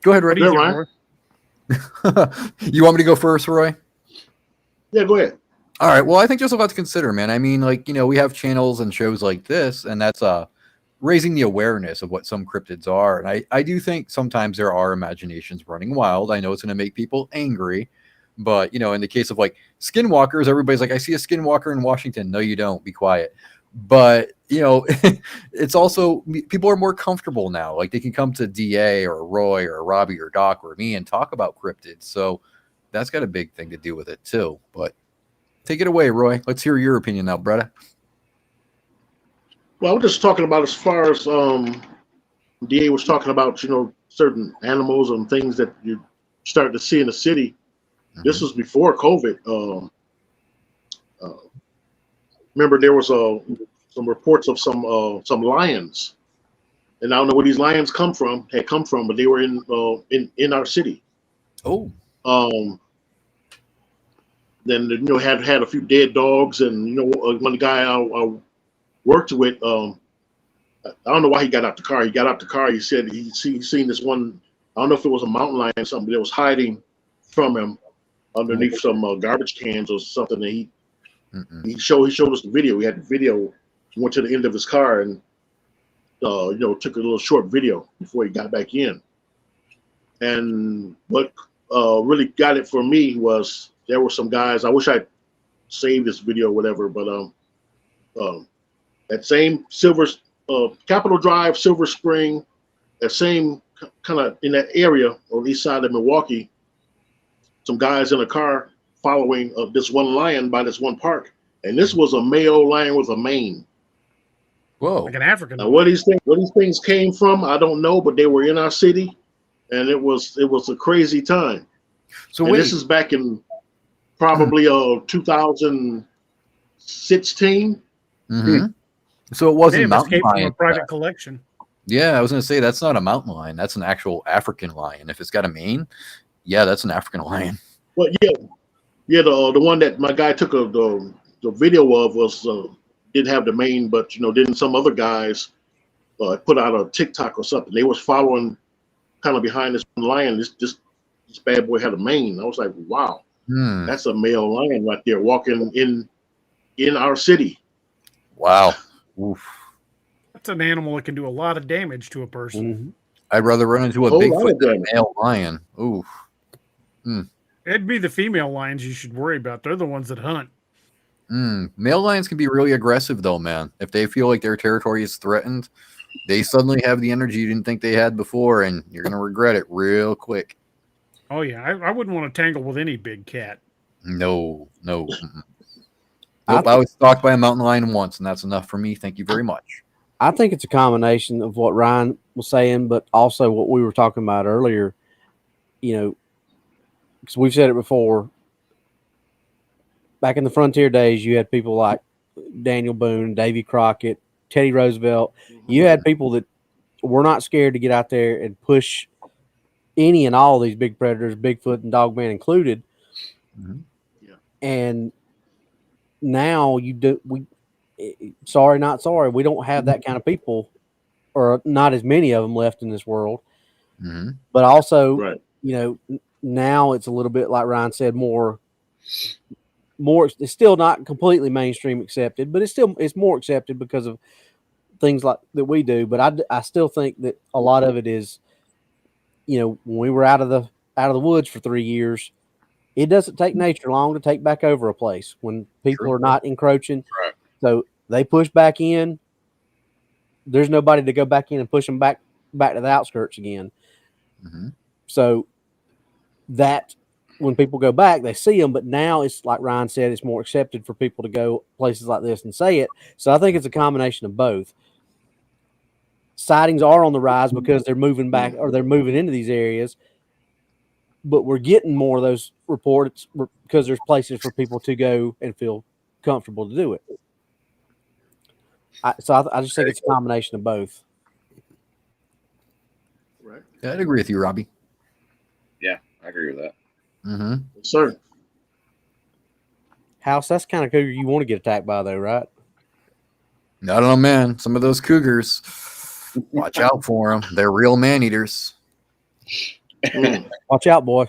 Go ahead, Roy. Ryan. You want me to go first, Roy? Yeah, go ahead. All right. Well, I think just a lot to consider, man. I mean, we have channels and shows like this, and that's raising the awareness of what some cryptids are. And I do think sometimes there are imaginations running wild. I know it's going to make people angry, but, in the case of like skinwalkers, everybody's like, I see a skinwalker in Washington. No, you don't. Be quiet. But, it's also, people are more comfortable now. Like they can come to DA or Roy or Robbie or Doc or me and talk about cryptids. So that's got a big thing to do with it too. But take it away, Roy. Let's hear your opinion now, brother. Well, we're just talking about as far as DA was talking about, certain animals and things that you start to see in the city. This was before COVID. Remember, there was some reports of some lions, and I don't know where these lions had come from, but they were in our city. Oh. Then had a few dead dogs, and one guy I worked with, I don't know why he got out the car. He got out the car. He said he seen this one. I don't know if it was a mountain lion or something that was hiding from him underneath some garbage cans or something. And he showed us the video. We had the video. He went to the end of his car and took a little short video before he got back in. And what really got it for me was there were some guys. I wish I'd saved this video or whatever, but that same Capitol Drive, Silver Spring, that same kind of in that area on the east side of Milwaukee, some guys in a car following this one lion by this one park, and this was a male lion with a mane. Whoa! Like an African. Now, where these things came from, I don't know, but they were in our city, and it was a crazy time. So this is back in probably 2016. So it wasn't escaped from a lion, private collection. Yeah, I was gonna say that's not a mountain lion. That's an actual African lion. If it's got a mane, yeah, that's an African lion. Well, yeah. The one that my guy took the video of was didn't have the mane, but didn't some other guys put out a TikTok or something? They was following kind of behind this lion. This bad boy had a mane. I was like, wow, that's a male lion right there walking in our city. Wow. Oof. That's an animal that can do a lot of damage to a person. Mm-hmm. I'd rather run into a Bigfoot than a male lion. Oof. It'd be the female lions you should worry about. They're the ones that hunt. Male lions can be really aggressive, though, man. If they feel like their territory is threatened, they suddenly have the energy you didn't think they had before, and you're going to regret it real quick. Oh, yeah. I wouldn't want to tangle with any big cat. No. Nope, I was stalked by a mountain lion once, and that's enough for me. Thank you very much. I think it's a combination of what Ryan was saying, but also what we were talking about earlier. Because we've said it before. Back in the frontier days, you had people like Daniel Boone, Davy Crockett, Teddy Roosevelt. You had people that were not scared to get out there and push any and all these big predators, Bigfoot and Dogman included. Yeah. And now sorry, not sorry, we don't have that kind of people, or not as many of them left in this world. But also, right. Now it's a little bit like Ryan said, more. It's still not completely mainstream accepted, but it's more accepted because of things like that we do. But I still think that a lot of it is, when we were out of the woods for 3 years, it doesn't take nature long to take back over a place when people are not encroaching. Right. So they push back in. There's nobody to go back in and push them back to the outskirts again. So that when people go back, they see them. But now it's like Ryan said, it's more accepted for people to go places like this and say it. So I think it's a combination of both. Sightings are on the rise because they're moving back, or they're moving into these areas. But we're getting more of those reports because there's places for people to go and feel comfortable to do it. I just think it's a combination of both. Right. Yeah, I'd agree with you, Robbie. Yeah, I agree with that. Yes, sir. House, that's kind of cougar you want to get attacked by, though, right? I don't know, man. Some of those cougars, watch out for them. They're real man-eaters. Watch out, boy.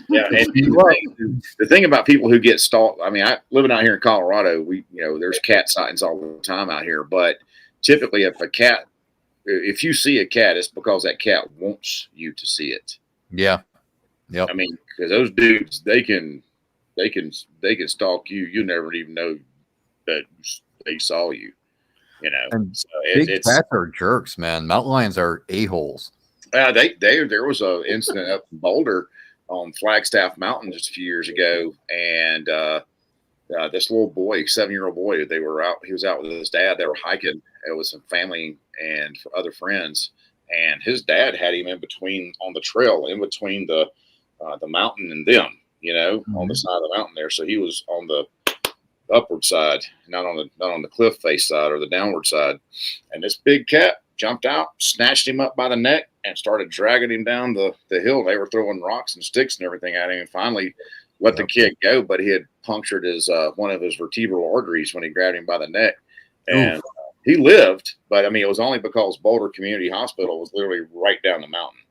Yeah, and the thing about people who get stalked, I mean, living out here in Colorado, there's cat sightings all the time out here. But typically, if you see a cat, it's because that cat wants you to see it. Yeah. Yep. I mean, because those dudes, they can stalk you. You never even know that they saw you. And so big cats are jerks, man. Mountain lions are a-holes. There was an incident up in Boulder on Flagstaff Mountain just a few years ago, and this little boy, 7-year-old boy, he was out with his dad. They were hiking. It was some family and other friends, and his dad had him on the trail, in between the mountain and them, on the side of the mountain there. So he was on the upward side, not on the cliff face side or the downward side. And this big cat jumped out, snatched him up by the neck, and started dragging him down the hill. They were throwing rocks and sticks and everything at him, and finally let the kid go. But he had punctured one of his vertebral arteries when he grabbed him by the neck, and he lived. But I mean, it was only because Boulder Community Hospital was literally right down the mountain,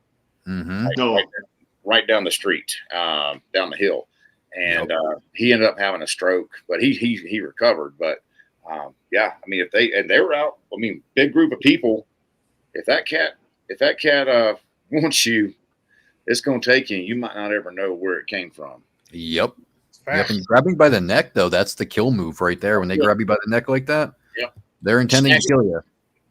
right down the street, down the hill. And he ended up having a stroke, but he recovered. But I mean, they were out, I mean, big group of people. If that cat wants you, it's going to take you. You might not ever know where it came from. Yep. And grabbing by the neck, though, that's the kill move right there. When they grab you by the neck like that, they're intending to kill you.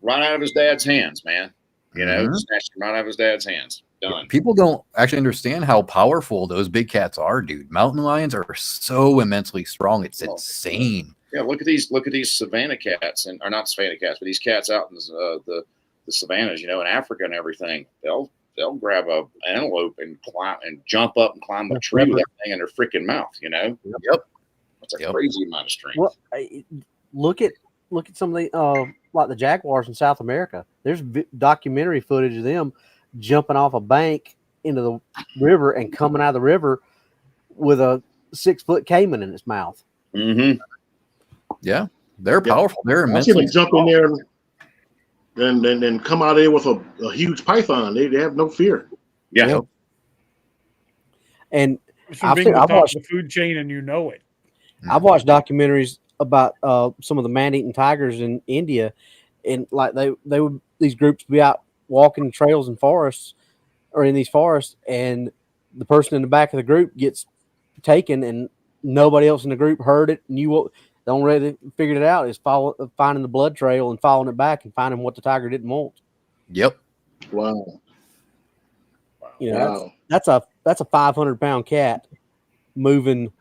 Right out of his dad's hands, man. Snatched him right out of his dad's hands. Done. People don't actually understand how powerful those big cats are, dude. Mountain lions are so immensely strong. It's insane. Yeah, look at these savanna cats, or not savanna cats, but these cats out in the savannas, in Africa and everything. They'll grab an antelope and climb and jump up and climb a tree with that thing in their freaking mouth. Yep. That's a crazy amount of strength. Well, look at some of the like the jaguars in South America. There's documentary footage of them jumping off a bank into the river and coming out of the river with a 6-foot caiman in its mouth. Mm-hmm. Yeah, they're powerful. They're I see immensely. them jump in there and then come out of there with a huge python. They have no fear. Yeah. Yep. And It's from being the top of the food chain, and you know it. I've watched documentaries about some of the man-eating tigers in India, and like they would these groups be out walking trails and forests, or in these forests, and the person in the back of the group gets taken, and nobody else in the group heard it. And the only way they figured it out is finding the blood trail and following it back and finding what the tiger didn't want. Yep. Wow. You know, that's a 500-pound cat moving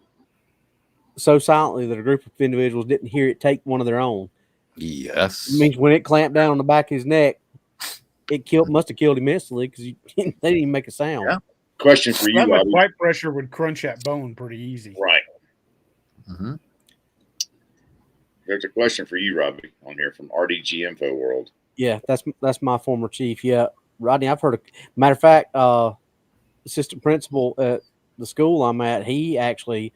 so silently that a group of individuals didn't hear it take one of their own. Yes. It means when it clamped down on the back of his neck, must have killed him instantly because they didn't even make a sound. Yeah. Question for you, That much Robbie. bite pressure would crunch that bone pretty easy. Right. Mm-hmm. There's a question for you, Robbie, on here from RDG Info World. Yeah, that's my former chief. Yeah, Rodney, I've heard. Matter of fact, assistant principal at the school I'm at, he actually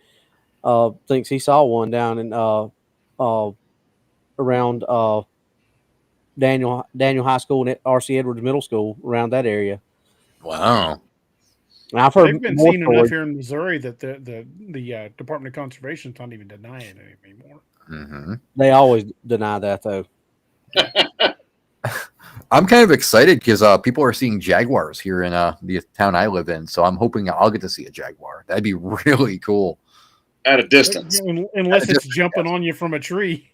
thinks he saw one down in around Daniel High School and at R.C. Edwards Middle School, around that area. Wow. And I've heard They've been more seen stories. enough here in Missouri that the Department of Conservation is not even denying it anymore. Mm-hmm. They always deny that though. I'm kind of excited because people are seeing jaguars here in the town I live in, so I'm hoping I'll get to see a jaguar. That'd be really cool. At a distance. Unless it's jumping on you from a tree.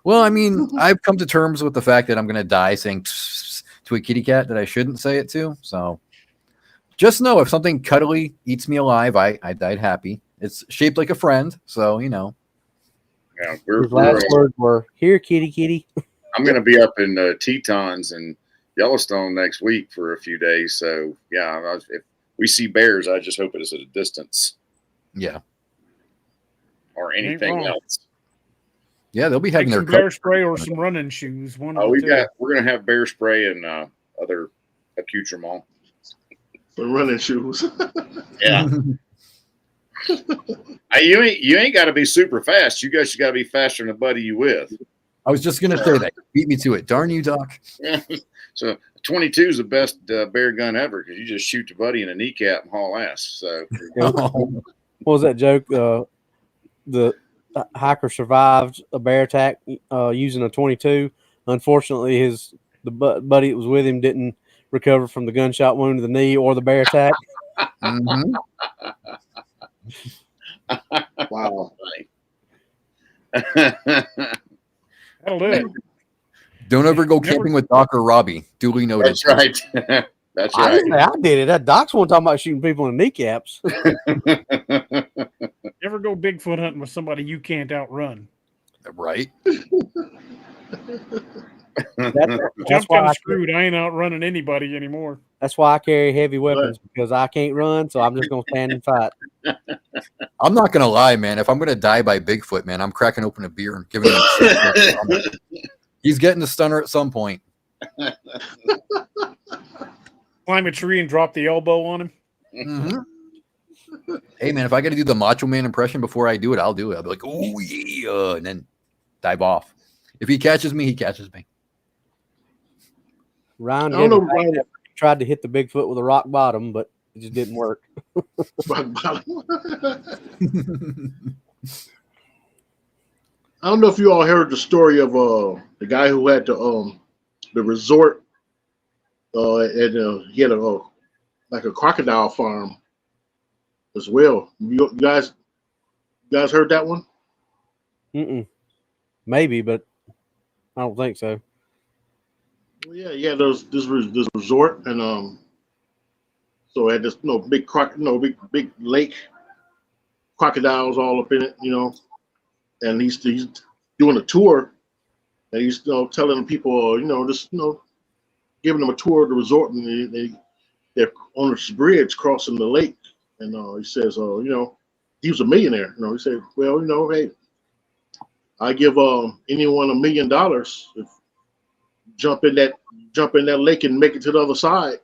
Well, I mean, I've come to terms with the fact that I'm going to die saying to a kitty cat that I shouldn't say it to. So just know if something cuddly eats me alive, I died happy. It's shaped like a friend, so you know. Yeah, His last words were, "Here, kitty, kitty." I'm going to be up in Tetons and Yellowstone next week for a few days. So, yeah, if we see bears, I just hope it is at a distance. Yeah. Or anything else. Yeah, they'll be having Take their some bear spray or some running shoes. One of the two. We're going to have bear spray and other accoutrement. Some running shoes. Yeah. You ain't got to be super fast. You guys got to be faster than the buddy you with. I was just going to say that. Beat me to it. Darn you, Doc. So 22 is the best bear gun ever because you just shoot your buddy in the kneecap and haul ass. So What was that joke? The hiker survived a bear attack using a 22. Unfortunately, the buddy that was with him didn't recover from the gunshot wound to the knee or the bear attack. Mm-hmm. Wow. That'll do it. Don't ever go camping with Doc or Robbie. Duly noted. That's right. That's I right. didn't say I did it. That Doc's one talking about shooting people in the kneecaps. Ever go Bigfoot hunting with somebody you can't outrun? Right. That's kind of screwed. I ain't outrunning anybody anymore. That's why I carry heavy weapons, because I can't run, so I'm just going to stand and fight. I'm not going to lie, man. If I'm going to die by Bigfoot, man, I'm cracking open a beer and giving him a He's getting the stunner at some point. Climb a tree and drop the elbow on him. Mm-hmm. Hey, man, if I got to do the Macho Man impression before I do it, I'll do it. I'll be like, oh, yeah, and then dive off. If he catches me, he catches me. Ryan I don't know, tried to hit the Bigfoot with a rock bottom, but it just didn't work. I don't know if you all heard the story of the guy who had the resort, and he had like a crocodile farm as well. You guys heard that one? Mm-mm. Maybe, but I don't think so. Well, yeah. There's this resort, and so it had this big lake, crocodiles all up in it, and he's doing a tour, and he's telling people, giving them a tour of the resort, and they're on this bridge crossing the lake, and he says, he was a millionaire, he said, well, hey, I give anyone $1 million jump in that lake and make it to the other side.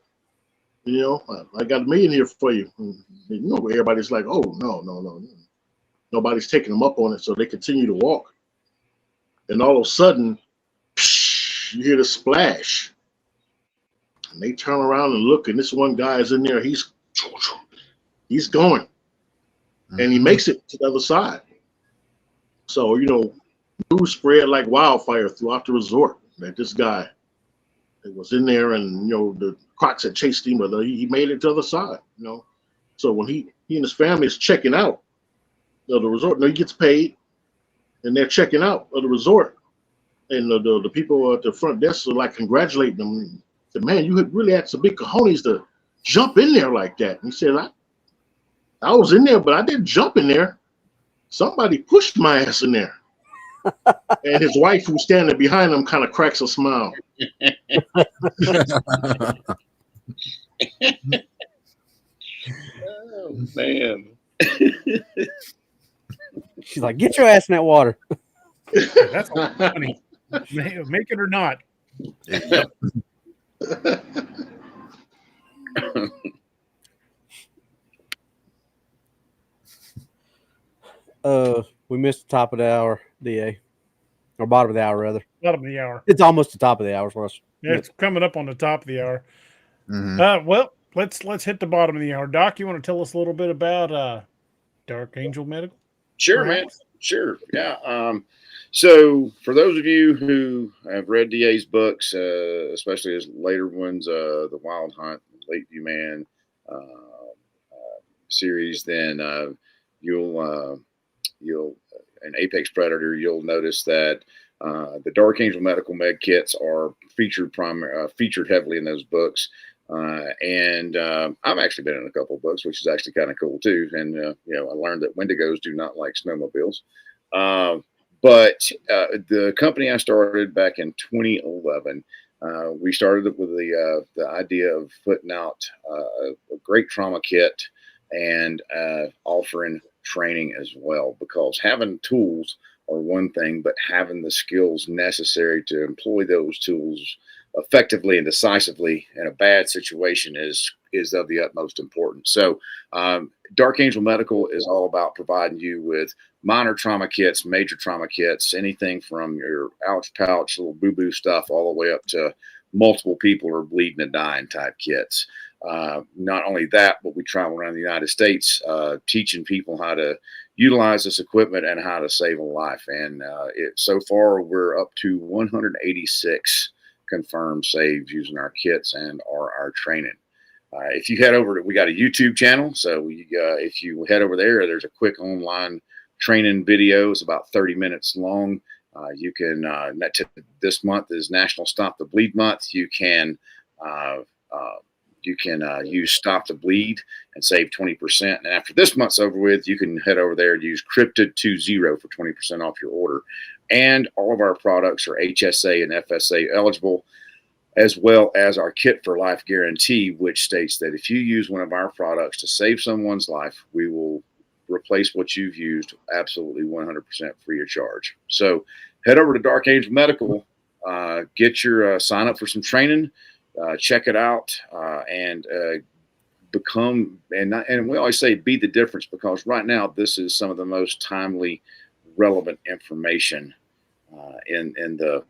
You know, I got $1 million here for you. And, you know, everybody's like, oh, no. Nobody's taking them up on it, so they continue to walk. And all of a sudden, you hear the splash. And they turn around and look, and this one guy is in there. He's going. And he makes it to the other side. So, you know, news spread like wildfire throughout the resort that this guy was in there, and, you know, the Crocs had chased him, but he made it to the other side, you know. So when he and his family is checking out of the resort, he gets paid, and they're checking out of the resort. And the people at the front desk are like congratulating them. Said, man, you really had some big cojones to jump in there like that. And he said, I was in there, but I didn't jump in there. Somebody pushed my ass in there. And his wife, who's standing behind him, kind of cracks a smile. Oh, man. She's like, get your ass in that water. That's funny. Make it or not. We missed the top of the hour, DA. Or bottom of the hour, rather. Bottom of the hour. It's almost the top of the hour for us. Yeah, it's coming up on the top of the hour. Mhm. Well, let's hit the bottom of the hour. Doc, you want to tell us a little bit about Dark Angel Medical? Sure, Perhaps? man. Sure. Yeah. So for those of you who have read DA's books, especially his later ones, The Wild Hunt, Lakeview Man series, then you'll an Apex Predator, you'll notice that the Dark Angel Medical Med Kits are featured heavily in those books. And I've actually been in a couple of books, which is actually kind of cool too. And you know, I learned that Wendigos do not like snowmobiles. But the company I started back in 2011, we started it with the idea of putting out a great trauma kit and offering training as well, because having tools are one thing, but having the skills necessary to employ those tools effectively and decisively in a bad situation is of the utmost importance. So Dark Angel Medical is all about providing you with minor trauma kits, major trauma kits, anything from your ouch pouch, little boo-boo stuff, all the way up to multiple people are bleeding and dying type kits. Not only that, but we travel around the United States teaching people how to utilize this equipment and how to save a life. And so far, we're up to 186 confirmed saves using our kits and our training. If you head over to, we got a YouTube channel. So if you head over there, there's a quick online training video. It's about 30 minutes long. You can, this month is National Stop the Bleed Month. You can use Stop the Bleed and save 20%. And after this month's over with, you can head over there and use Cryptid20 for 20% off your order. And all of our products are HSA and FSA eligible, as well as our Kit for Life guarantee, which states that if you use one of our products to save someone's life, we will replace what you've used absolutely 100% free of charge. So head over to Dark Angel Medical, get your sign up for some training, check it out, and become, and we always say be the difference, because right now this is some of the most timely, relevant information in the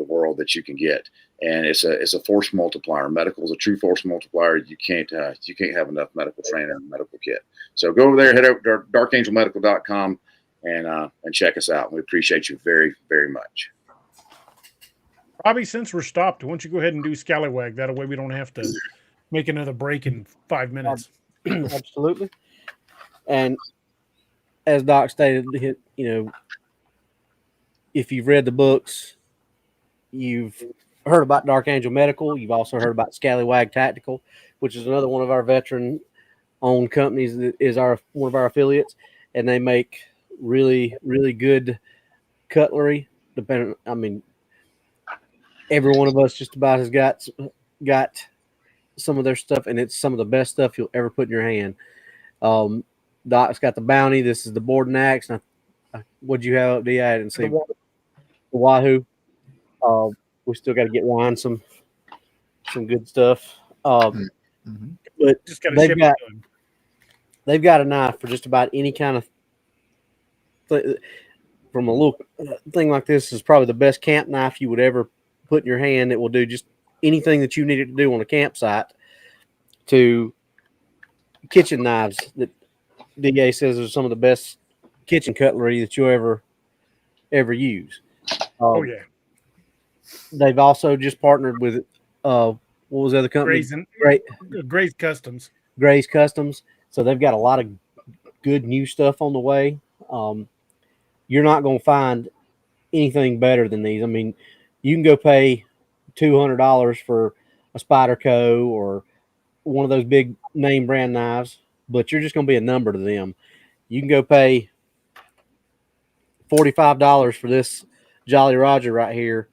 world that you can get. And it's a force multiplier. Medical is a true force multiplier. You can't have enough medical training and medical kit. So go over there, head over to darkangelmedical.com and check us out. We appreciate you very, very much. Robbie, since we're stopped, why don't you go ahead and do Scallywag? That way we don't have to make another break in 5 minutes. Absolutely. And as Doc stated, you know, if you've read the books, you've heard about Dark Angel Medical. You've also heard about Scallywag Tactical, which is another one of our veteran-owned companies that is one of our affiliates, and they make really, really good cutlery. Every one of us just about has got some of their stuff, and it's some of the best stuff you'll ever put in your hand. Doc's got the Bounty. This is the Board and Axe. What'd you have up, D? I didn't see the Wahoo. We still got to get Ryan some good stuff. Mhm. But Just got to ship it to him. they've got a knife for just about any kind of from a little thing like this is probably the best camp knife you would ever put in your hand. It will do just anything that you need it to do on a campsite, to kitchen knives that DA says are some of the best kitchen cutlery that you'll ever use. Oh yeah, They've also just partnered with what was the other company? Gray's Customs. Gray's Customs. So they've got a lot of good new stuff on the way. You're not going to find anything better than these. I mean, you can go pay $200 for a Spyderco or one of those big name brand knives, but you're just going to be a number to them. You can go pay $45 for this Jolly Roger right here,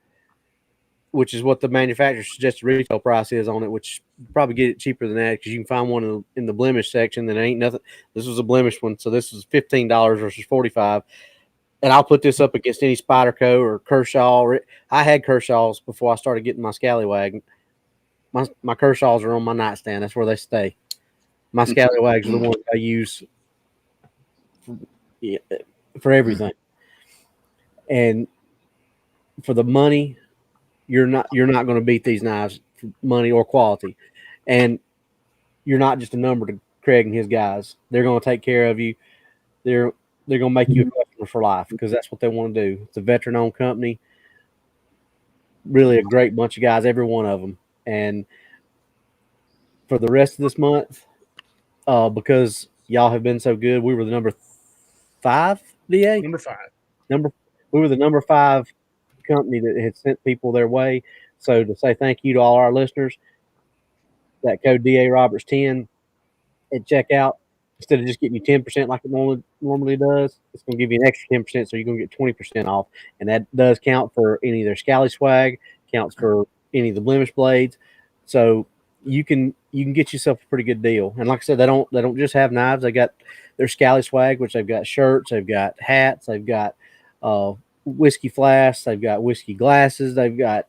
which is what the manufacturer suggested retail price is on it, which you probably get it cheaper than that because you can find one in the blemish section that ain't nothing. This was a blemish one, so this was $15 versus $45. And I'll put this up against any Spyderco or Kershaw. I had Kershaws before I started getting my Scallywag. My Kershaws are on my nightstand. That's where they stay. My Scallywags are the ones I use for everything. And for the money, you're not going to beat these knives for money or quality. And you're not just a number to Craig and his guys. They're going to take care of you. They're going to make you a customer for life because that's what they want to do. It's a veteran-owned company. Really a great bunch of guys, every one of them. And for the rest of this month, because y'all have been so good, we were the number 5, DA? Number 5. We were the number 5 company that had sent people their way. So to say thank you to all our listeners, that code DA Roberts 10 at checkout, instead of just getting you 10% like it normally does, it's going to give you an extra 10%, so you're going to get 20% off. And that does count for any of their Scally Swag, counts for any of the blemish blades. So you can get yourself a pretty good deal. And like I said, they don't just have knives. They got their Scally Swag, which they've got shirts, they've got hats, they've got whiskey flasks, they've got whiskey glasses, they've got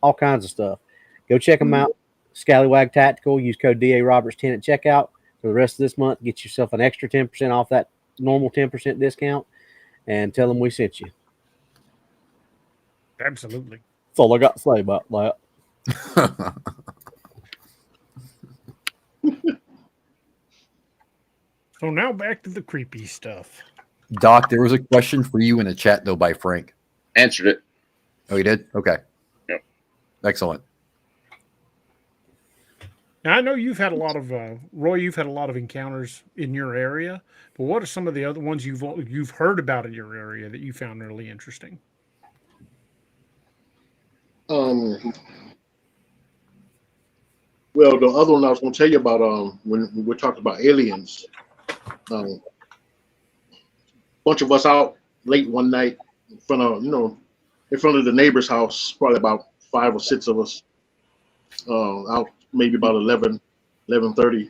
all kinds of stuff. Go check them out. Scallywag Tactical. Use code DA Roberts 10 at checkout for the rest of this month. Get yourself an extra 10% off that normal 10% discount, and tell them we sent you. Absolutely. That's all I got to say about that. So now back to the creepy stuff. Doc, there was a question for you in the chat, though, by Frank. Answered it. Oh, you did? Okay. Yep. Excellent. Now, I know you've had a lot of Roy. You've had a lot of encounters in your area, but what are some of the other ones you've heard about in your area that you found really interesting? Well, the other one I was going to tell you about, when we're talking about aliens, a bunch of us out late one night in front of the neighbor's house, probably about 5 or 6 of us, out maybe about 11:30.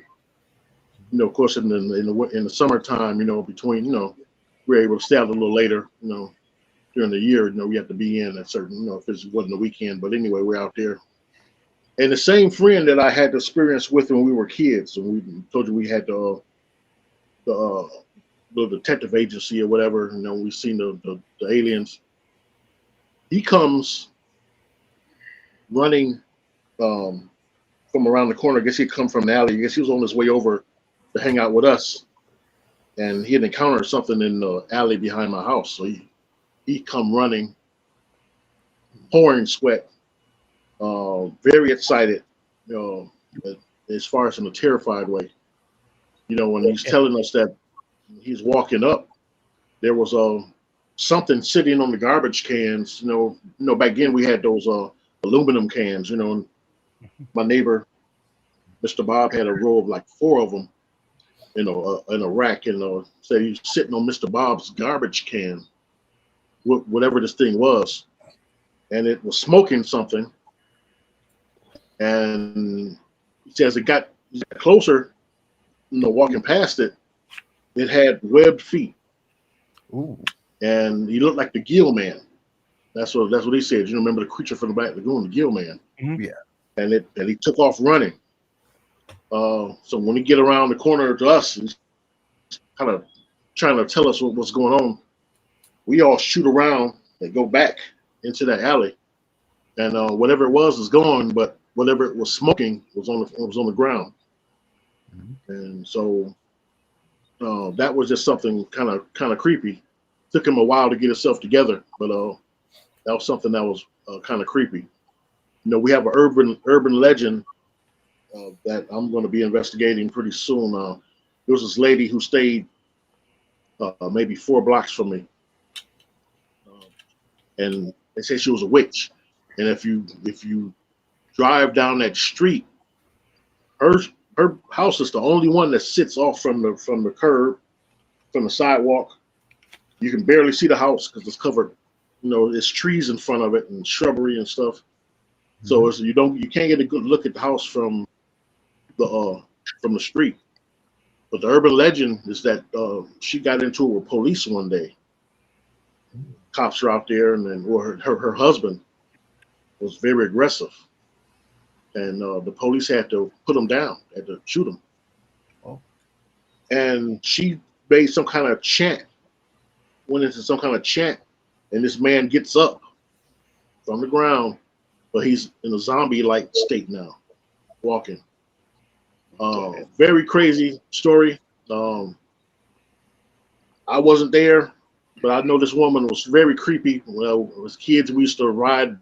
Of course, in the summertime, between, we're able to stay out a little later, during the year, we have to be in at certain, if it wasn't a weekend, but anyway, we're out there. And the same friend that I had the experience with when we were kids, and we told you we had the detective agency or whatever, we seen the aliens. He comes running from around the corner. I guess he'd come from the alley. I guess he was on his way over to hang out with us, and he had encountered something in the alley behind my house. So he come running, pouring sweat, very excited, as far as in a terrified way. When he's telling us that he's walking up, there was something sitting on the garbage cans. Back then we had those aluminum cans. And my neighbor, Mr. Bob, had a row of like 4 of them, in a rack, and said he was sitting on Mr. Bob's garbage can, whatever this thing was, and it was smoking something. And he says it got closer, walking past it, it had webbed feet. Ooh. And he looked like the Gill Man. That's what he said. You remember the creature from the Black Lagoon, the Gill Man. Mhm. Yeah. And he took off running. So when he get around the corner to us, he's kind of trying to tell us what's going on. We all shoot around and go back into that alley, and whatever it was is gone, but whatever it was smoking was on the ground. Mm-hmm. And so that was just something kind of creepy. Took him a while to get himself together, but that was something that was kind of creepy. You know, we have an urban legend that I'm going to be investigating pretty soon. There was this lady who stayed maybe 4 blocks from me, and they say she was a witch. And if you drive down that street, her house is the only one that sits off from the curb, from the sidewalk. You can barely see the house because it's covered. You know, there's trees in front of it and shrubbery and stuff. Mm-hmm. So you can't get a good look at the house from the street. But the urban legend is that she got into it with police one day. Cops are out there, and then her husband was very aggressive, and the police had to put him down, had to shoot him. Oh. And she made some kind of chant, went into some kind of chant, and this man gets up from the ground, but he's in a zombie-like state now, walking. Very crazy story. I wasn't there, but I know this woman was very creepy. Well, as kids, we used to ride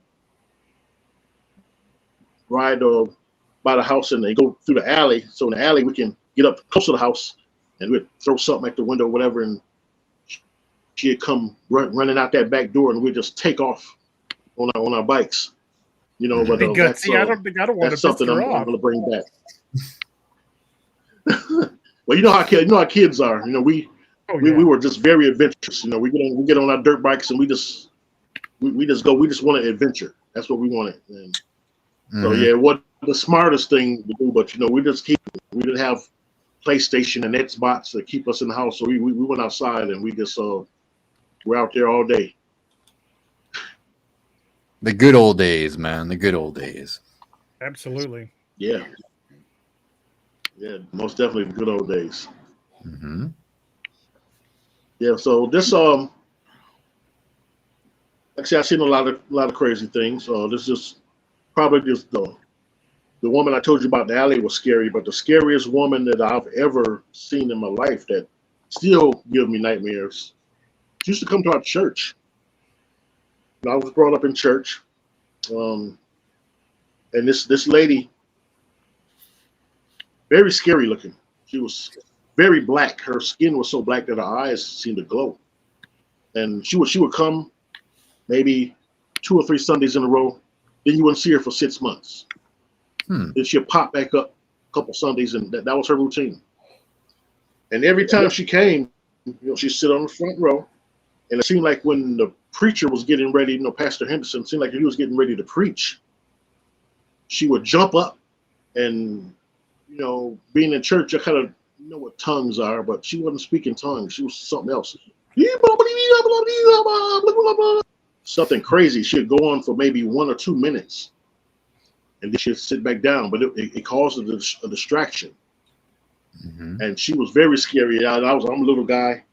by the house, and they go through the alley. So in the alley, we can get up close to the house, and we'd throw something at the window, or whatever, and she'd come running out that back door, and we'd just take off on our bikes. You know, but that's something I'm going to bring back. Well, you know how kids are. You know, we were just very adventurous. You know, we get on our dirt bikes, and we just go. We just wanted adventure. That's what we wanted. And so yeah, what the smartest thing to do, but you know, we didn't have PlayStation and Xbox to keep us in the house, so we went outside, and we just we're out there all day. The good old days, man. The good old days. Absolutely. Yeah. Yeah, most definitely the good old days. Mm-hmm. Yeah, so this actually I've seen a lot of crazy things. This is probably just the woman I told you about in the alley was scary, but the scariest woman that I've ever seen in my life that still gives me nightmares. She used to come to our church. I was brought up in church, and this lady, very scary looking. She was very black. Her skin was so black that her eyes seemed to glow. And she would come maybe 2 or 3 Sundays in a row. Then you wouldn't see her for 6 months. Then she'd pop back up a couple Sundays, and that was her routine. And every time she came, you know, she'd sit on the front row. And it seemed like when the preacher was getting ready, you know, Pastor Henderson, seemed like he was getting ready to preach, she would jump up, and you know, being in church, I kind of know what tongues are, but she wasn't speaking tongues. She was something else. Something crazy. She'd go on for maybe 1 or 2 minutes, and then she'd sit back down, but it caused a distraction. Mm-hmm. And she was very scary. I'm a little guy.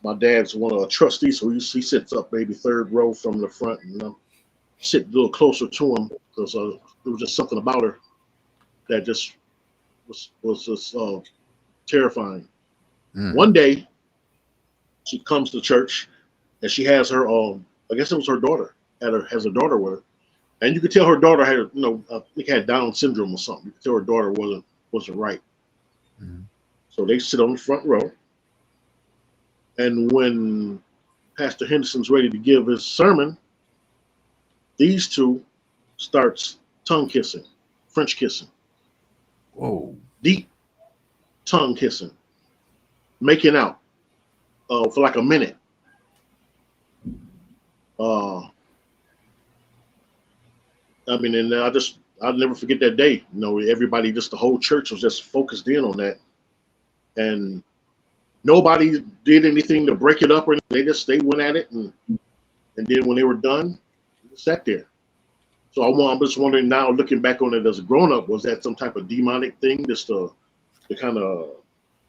My dad's one of the trustees, so he sits up maybe 3rd row from the front, and I'm sitting a little closer to him because there was just something about her that just was just terrifying. One day, she comes to church, and she has her I guess it was her daughter. Has a daughter with her, and you could tell her daughter had, you know, I think had Down syndrome or something. You could tell her daughter wasn't right. Mm-hmm. So they sit on the front row, and when Pastor Henderson's ready to give his sermon, these two starts tongue kissing, French kissing. Whoa. Deep tongue kissing, making out for like a minute. I mean, and I'll never forget that day. You know, everybody, just the whole church was just focused in on that. And nobody did anything to break it up or anything. They went at it, and and then when they were done, it sat there. So I'm just wondering now, looking back on it as a grown up, was that some type of demonic thing, just to kind of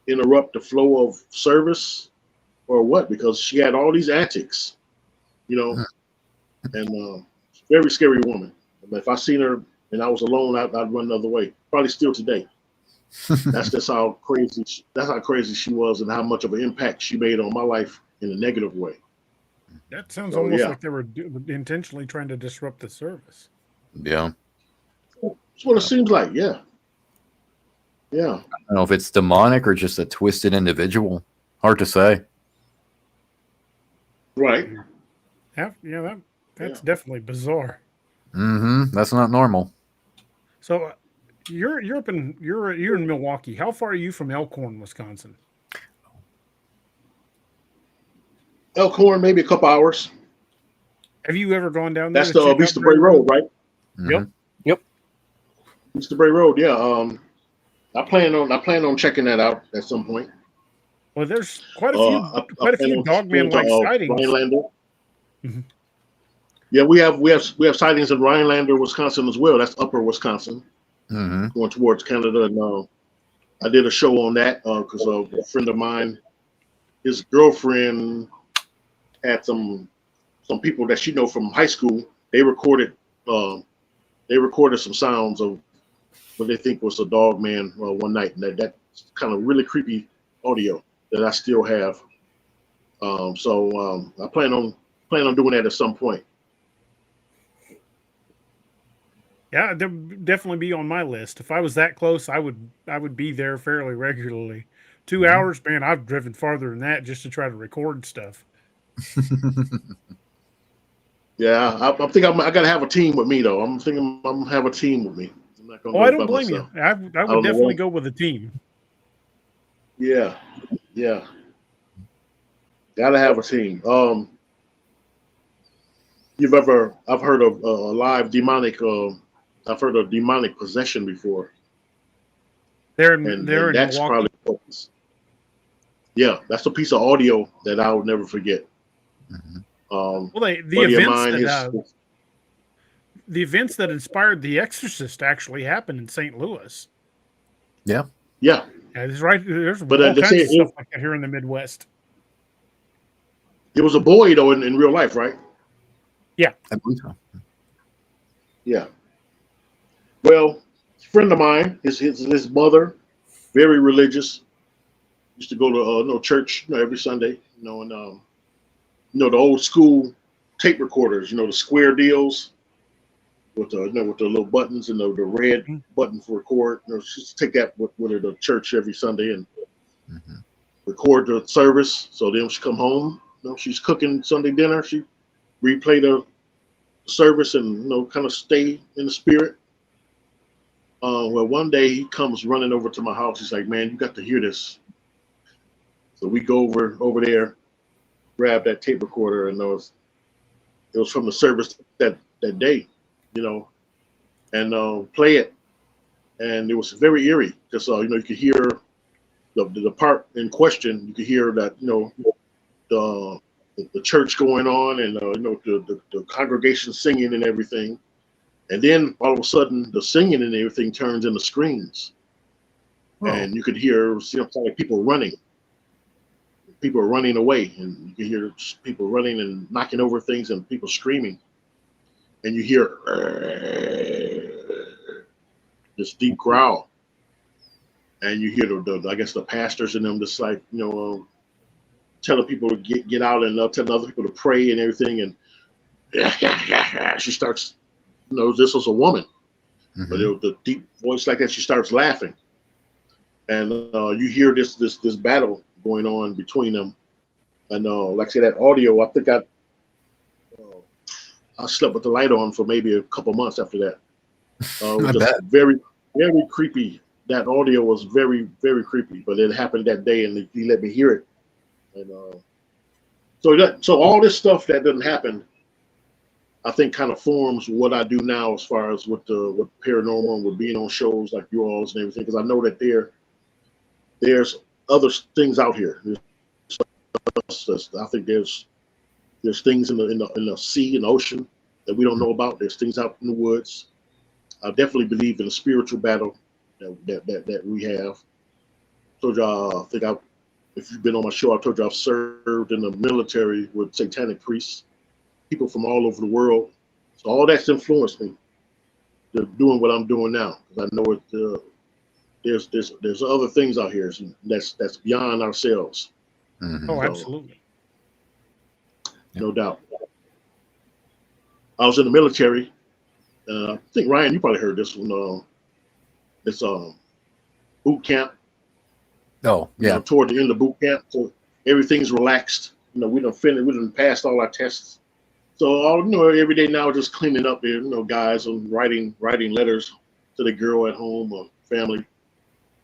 interrupt the flow of service, or what? Because she had all these antics, and very scary woman. If I seen her and I was alone, I'd run the other way. Probably still today. That's just how crazy. That's how crazy she was, and how much of an impact she made on my life in a negative way. That sounds almost like they were intentionally trying to disrupt the service. Yeah. That's what it seems like. Yeah. Yeah. I don't know if it's demonic or just a twisted individual. Hard to say. Right. Yeah, that's definitely bizarre. Mm-hmm. That's not normal. So you're in Milwaukee. How far are you from Elkhorn, Wisconsin? Elkhorn, maybe a couple hours. Have you ever gone down there? That's the Vista Bray Road, right? Mm-hmm. Yep. Vista Bray Road, yeah. I plan on checking that out at some point. Well, there's quite a few Dogman like sightings. Rhinelander. Mm-hmm. Yeah, we have sightings in Rhinelander, Wisconsin as well. That's upper Wisconsin, going towards Canada. And I did a show on that because a friend of mine, his girlfriend had some people that she know from high school. They recorded some sounds of what they think was a dog man one night, and that's kind of really creepy audio that I still have. So I plan on doing that at some point. Yeah, they'd definitely be on my list. If I was that close, I would be there fairly regularly. 2 hours, man, I've driven farther than that just to try to record stuff. Yeah, I think I gotta have a team with me though. I'm thinking I'm gonna have a team with me. I'm not gonna I don't blame you. I would definitely go with a team. Yeah. Gotta have a team. I've heard of live demonic. I've heard of demonic possession before. They're in that's Milwaukee. Yeah, that's a piece of audio that I will never forget. Well, the events that inspired The Exorcist actually happened in St. Louis. Yeah. Yeah. That's right. There's all kinds of stuff like that here in the Midwest. It was a boy though in real life, right? Yeah, I believe so. Yeah. Well, a friend of mine, his mother, very religious, used to go to church every Sunday, and the old school tape recorders, the square deals with the little buttons and the red button for record. She used to take that with her to church every Sunday and record the service. So then she come home, she's cooking Sunday dinner. She replay the service and kind of stay in the spirit. Well, one day he comes running over to my house. He's like, "Man, you got to hear this." So we go over there, grab that tape recorder, and it was from the service that day, and play it. And it was very eerie because you could hear the part in question. You could hear that the church going on, and the congregation singing and everything. And then all of a sudden, the singing and everything turns into screams, and you could hear like people running. People are running away, and you can hear people running and knocking over things, and people screaming. And you hear this deep growl, and you hear the pastors and them just like telling people to get out and telling other people to pray and everything. And she starts. This was a woman, but the deep voice like that, she starts laughing, and you hear this battle going on between them, and like I said, that audio. I think I slept with the light on for maybe a couple months after that. It was just very, very creepy. That audio was very, very creepy, but it happened that day, and he let me hear it, and so all this stuff that didn't happen, I think kind of forms what I do now as far as with paranormal and with being on shows like you all's and everything, because I know that there's other things out here. I think there's There's things in the sea and ocean that we don't know about. There's things out in the woods. I definitely believe in a spiritual battle that we have. Told y'all, if you've been on my show, I told you I've served in the military with satanic priests, people from all over the world. So all that's influenced me to doing what I'm doing now. Because I know there's other things out here that's beyond ourselves. Mm-hmm. Oh, absolutely. No doubt. I was in the military. I think Ryan, you probably heard this one. It's boot camp. Oh, yeah. Toward the end of boot camp, so everything's relaxed. We done finished. We done passed all our tests. So every day now, just cleaning up there. Guys and writing letters to the girl at home or family.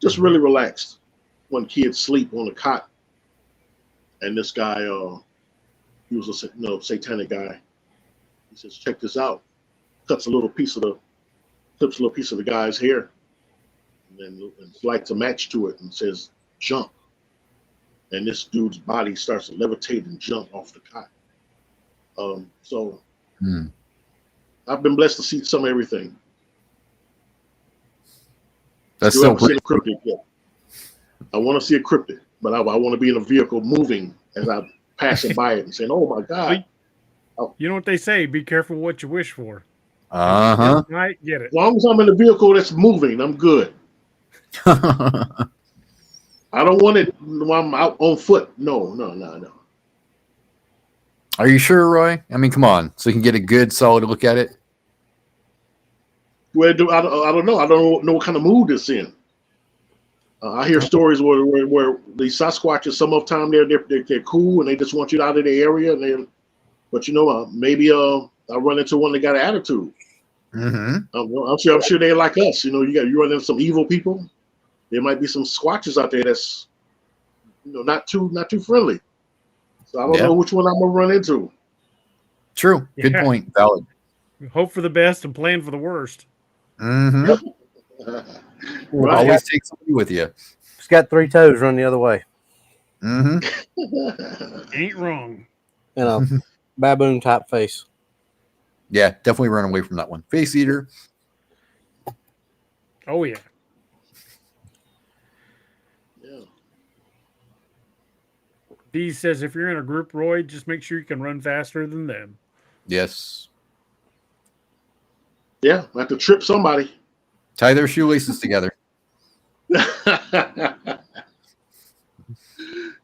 Just really relaxed. One kid sleep on the cot, and this guy, he was a satanic guy. He says, "Check this out." Clips a little piece of the guy's hair, and then lights a match to it and says, "Jump." And this dude's body starts to levitate and jump off the cot. So I've been blessed to see some of everything. That's so seen a cryptid yet. I want to see a cryptid, but I want to be in a vehicle moving as I passing by it and saying, "Oh my God." You know what they say, be careful what you wish for. Uh-huh. You might get it. As long as I'm in a vehicle that's moving, I'm good. I don't want it when I'm out on foot. No. Are you sure, Roy? I mean, come on, so you can get a good, solid look at it. I don't know. I don't know what kind of mood it's in. I hear stories where these Sasquatches, some of the time they're cool and they just want you out of the area. But maybe I run into one that got an attitude. Mm-hmm. I'm sure they're like us. You run into some evil people. There might be some Squatches out there that's not too friendly. So I don't know which one I'm gonna run into. True. Good point. Valid. Hope for the best and plan for the worst. Mm-hmm. Yep. Right. Always take somebody with you. It's got 3 toes, run the other way. Mm-hmm. Ain't wrong. Baboon type face. Yeah, definitely run away from that one. Face eater. Oh yeah. D says if you're in a group, Roy, just make sure you can run faster than them. Yes. Yeah, I have to trip somebody. Tie their shoelaces together.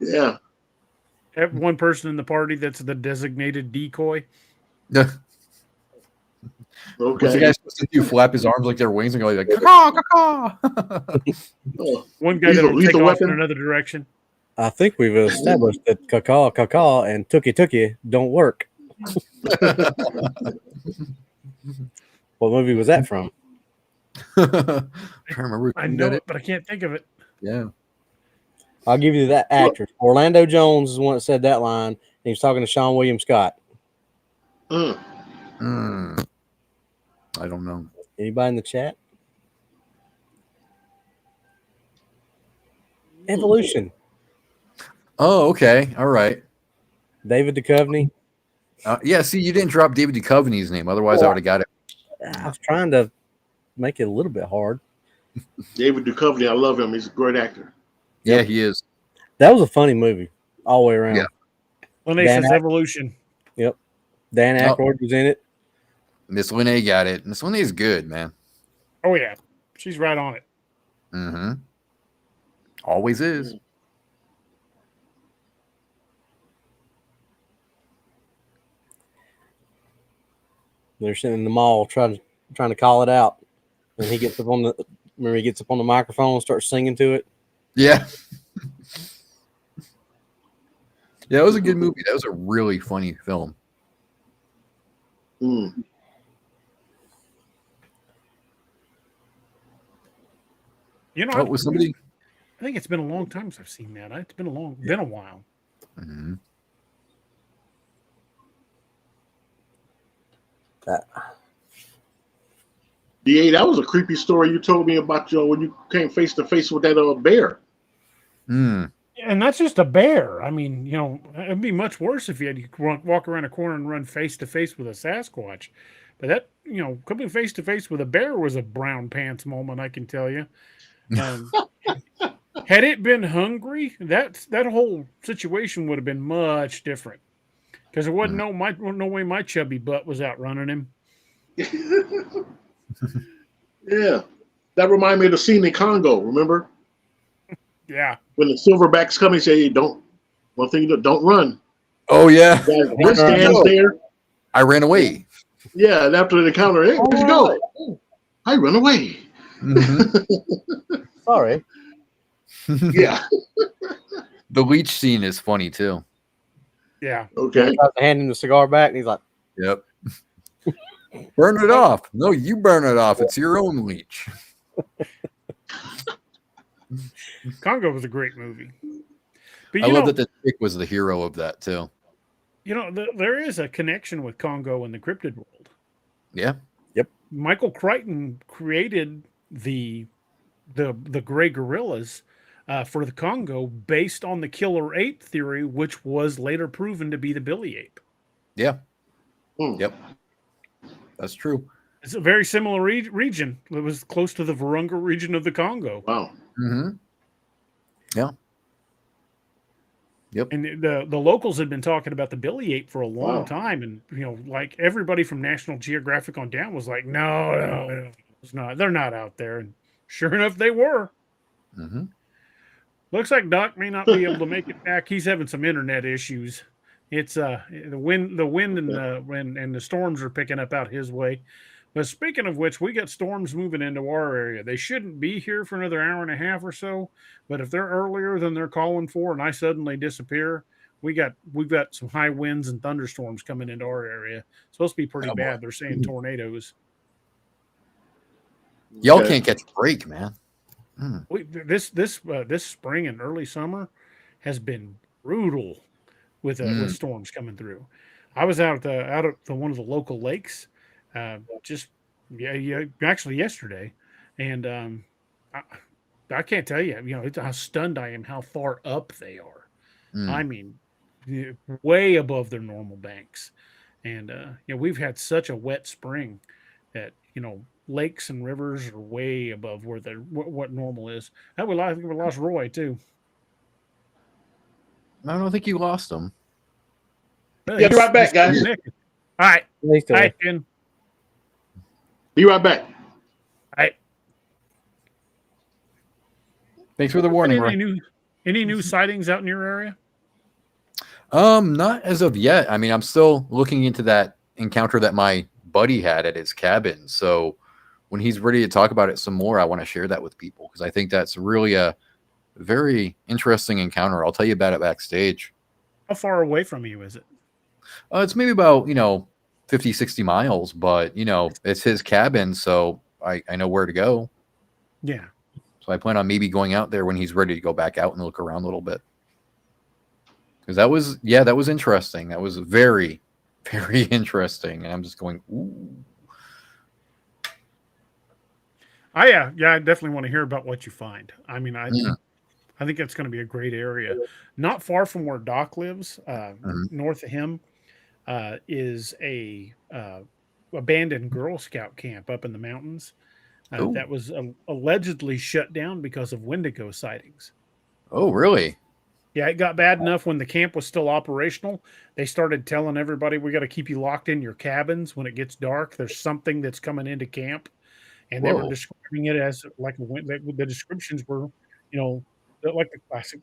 Yeah. Have one person in the party that's the designated decoy. What's the guy supposed to do? Flap his arms like their wings and go like caw, caw. One guy that'll take off in another direction. I think we've established that caw, and tookie don't work. What movie was that from? I remember. I know it, but I can't think of it. Yeah. I'll give you that actor. Orlando Jones is the one that said that line. And he was talking to Sean William Scott. I don't know. Anybody in the chat? Evolution. Oh, okay. All right. David Duchovny. Yeah, see, you didn't drop David Duchovny's name. Otherwise, I would have got it. I was trying to make it a little bit hard. David Duchovny, I love him. He's a great actor. Yeah, he is. That was a funny movie all the way around. Yeah. Lene says Evolution. Yep. Dan Aykroyd was in it. Miss Lene got it. Miss Lene is good, man. Oh, yeah. She's right on it. Mm-hmm. Always is. They're sitting in the mall trying to call it out. And he gets up on the microphone and starts singing to it. Yeah. Yeah, it was a good movie. That was a really funny film. Mm. You know, was somebody? I think it's been a long time since I've seen that. It's been a while. Mm-hmm. DA, that was a creepy story you told me about when you came face to face with that bear. Yeah, And that's just a bear. I mean, you know, it'd be much worse if you had to walk around a corner and run face to face with a Sasquatch. But that, you know, coming face to face with a bear was a brown pants moment, I can tell you. Had it been hungry, that whole situation would have been much different. Because there wasn't no way my chubby butt was outrunning him. Yeah, that reminded me of the scene in Congo. Remember? Yeah. When the silverbacks come and say, "Don't." One thing, don't run. Oh yeah, One stands there. I ran away. Yeah, and after the encounter, hey, where'd you go? I run away. Mm-hmm. Sorry. Yeah. The leech scene is funny too. Yeah. Okay. He tries to hand him the cigar back, and he's like, Yep. Burn it off. No, you burn it off. It's your own leech. Congo was a great movie. But I love that the chick was the hero of that too. You know, there is a connection with Congo and the cryptid world. Yeah. Michael Crichton created the gray gorillas for the Congo based on the killer ape theory, which was later proven to be the billy ape. Yeah. Hmm. Yep. That's true. It's a very similar region. It was close to the Virunga region of the Congo. Wow. Mm-hmm. Yeah. Yep. And the locals had been talking about the billy ape for a long Wow. time, and you know, like everybody from National Geographic on down was like, no, it's not. They're not out there. And sure enough, they were. Mm-hmm. Looks like Doc may not be able to make it back. He's having some internet issues. It's the wind and the storms are picking up out his way. But speaking of which, we got storms moving into our area. They shouldn't be here for another hour and a half or so. But if they're earlier than they're calling for, and I suddenly disappear, we've got some high winds and thunderstorms coming into our area. It's supposed to be pretty bad. They're saying tornadoes. Y'all Okay. can't catch a break, man. This spring and early summer has been brutal with storms coming through. I was out at one of the local lakes, actually yesterday, and I can't tell you, you know, how stunned I am how far up they are. I mean, way above their normal banks, and you know, we've had such a wet spring that, you know, lakes and rivers are way above where what normal is. I think we lost Roy too. I don't think you lost them. Yeah, be right back, guys. All right. All right, Ken. Be right back. All right. Thanks for the warning, Roy. Any new sightings out in your area? Not as of yet. I mean, I'm still looking into that encounter that my buddy had at his cabin. So when he's ready to talk about it some more, I want to share that with people because I think that's really a very interesting encounter. I'll tell you about it backstage. How far away from you is it? It's maybe about, 50, 60 miles, but, it's his cabin, so I know where to go. Yeah. So I plan on maybe going out there when he's ready to go back out and look around a little bit. Because that was interesting. That was very, very interesting. And I'm just going, ooh. I definitely want to hear about what you find. I mean, I think that's going to be a great area. Not far from where Doc lives, north of him, is a abandoned Girl Scout camp up in the mountains that was allegedly shut down because of Wendigo sightings. Oh, really? Yeah, it got bad enough when the camp was still operational. They started telling everybody, we got to keep you locked in your cabins when it gets dark. There's something that's coming into camp. And they were describing it as like the descriptions were, like the classic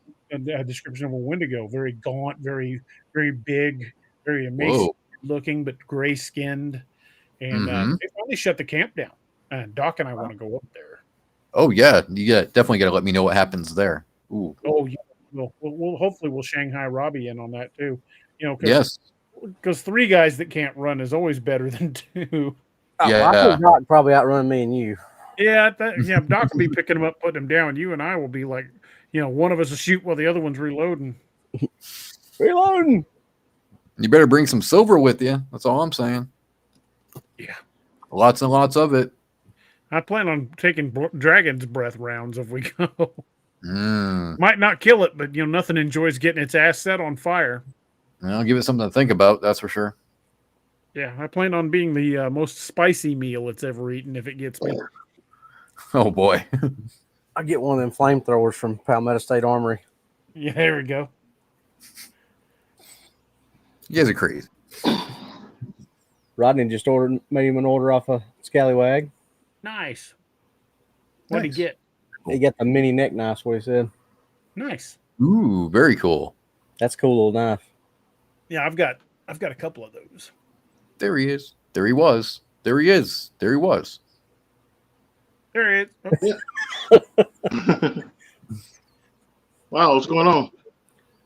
description of a Wendigo, very gaunt, very, very big, very emaciated looking, but gray skinned. And they finally shut the camp down. And Doc and I want to go up there. Oh yeah, definitely got to let me know what happens there. Ooh. Oh yeah, we'll hopefully we'll Shanghai Robbie in on that too. Because 3 guys that can't run is always better than 2. Yeah, I think Doc probably outrun me and you. Yeah, Doc will be picking them up, putting them down. You and I will be like, one of us will shoot while the other one's reloading. Reloading. You better bring some silver with you. That's all I'm saying. Yeah, lots and lots of it. I plan on taking Dragon's Breath rounds if we go. Might not kill it, but nothing enjoys getting its ass set on fire. I'll give it something to think about. That's for sure. Yeah, I plan on being the most spicy meal it's ever eaten if it gets me. Oh boy. I get one of them flamethrowers from Palmetto State Armory. Yeah, there we go. You guys are crazy. Rodney just made him an order off a Scallywag. Nice. What'd he get? He got the mini neck knife, what he said. Nice. Ooh, very cool. That's a cool little knife. Yeah, I've got a couple of those. There he is. There he was. There he is. There he was. There he is. Wow, what's going on?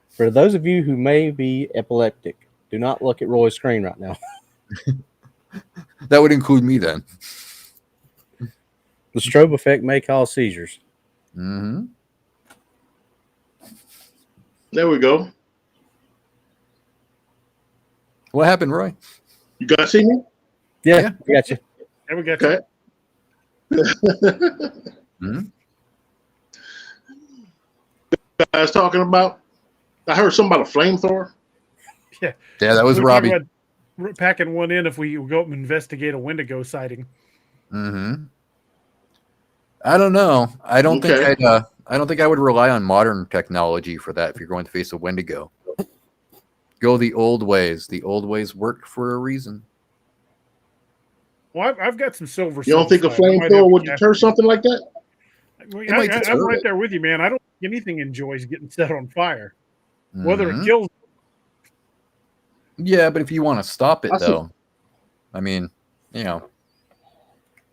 For those of you who may be epileptic, do not look at Roy's screen right now. That would include me then. The strobe effect may cause seizures. Mm-hmm. There we go. What happened, Roy? You guys see me? Yeah, I got you. There we go. Okay. Mm-hmm. Guys talking about. I heard something about a flamethrower. Yeah, that was we Robbie. talked about packing one in if we go up and investigate a Wendigo sighting. Mm-hmm. I don't know. I don't think I would rely on modern technology for that if you're going to face a Wendigo. Go the old ways. The old ways work for a reason. Well, I've got some silver. You don't think a flamethrower would deter something like that? I'm right there with you, man. I don't think anything enjoys getting set on fire, whether it kills. Yeah, but if you want to stop it, though, I mean,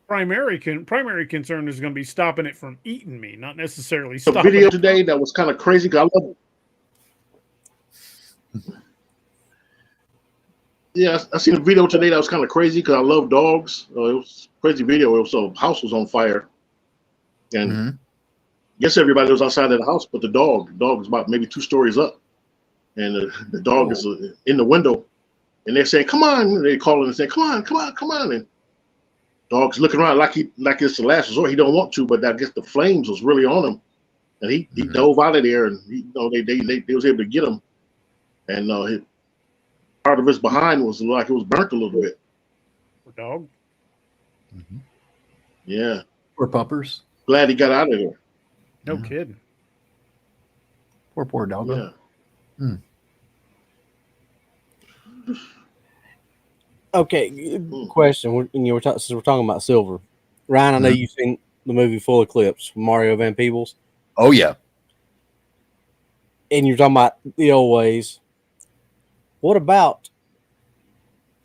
Primary concern is going to be stopping it from eating me, not necessarily A stopping video it. today that was kind of crazy. I love it. Yeah, I seen a video today that was kind of crazy because I love dogs. It was a crazy video. It was a house was on fire, and guess everybody was outside of the house, but the dog was about maybe 2 stories up, and the dog is in the window, and they're saying, "Come on!" And they calling and saying, "Come on, come on, come on!" And dog's looking around like it's the last resort. He don't want to, but I guess the flames was really on him, and he dove out of there, and they was able to get him, and part of his behind was like it was burnt a little bit. For dog. Yeah. Poor puppers. Glad he got out of there. No kidding. Poor dog. Yeah. Okay, question. We're talking about silver. Ryan, I know you've seen the movie Full Eclipse, Mario Van Peebles. Oh, yeah. And you're talking about the old ways. What about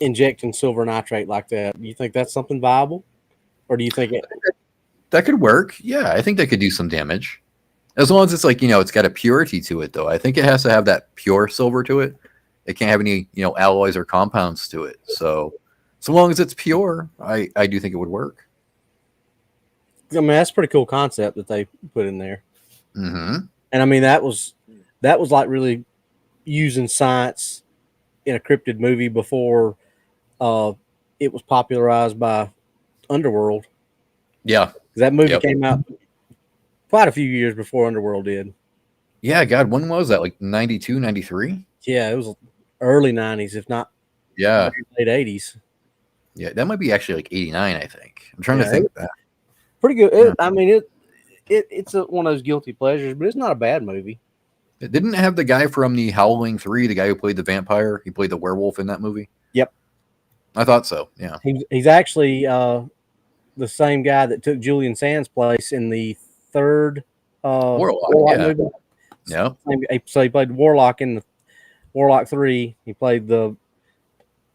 injecting silver nitrate like that? Do you think that's something viable? Or do you think that could work? Yeah, I think that could do some damage. As long as it's like, it's got a purity to it, though. I think it has to have that pure silver to it. It can't have any, alloys or compounds to it. So long as it's pure, I do think it would work. I mean, that's a pretty cool concept that they put in there. Mm-hmm. And I mean, that was like really using science in a cryptid movie before it was popularized by Underworld. Yeah. That movie came out quite a few years before Underworld did. Yeah, God, when was that? Like 92, 93? Yeah, it was early 90s, if not late 80s. Yeah, that might be actually like 89, I think. I'm trying to think of that. Pretty good. I mean, it's one of those guilty pleasures, but it's not a bad movie. It didn't have the guy from the Howling 3, the guy who played the vampire. He played the werewolf in that movie. Yep. I thought so, yeah. He's actually the same guy that took Julian Sands' place in the third Warlock movie. Yeah. So he played Warlock in the Warlock 3. He played the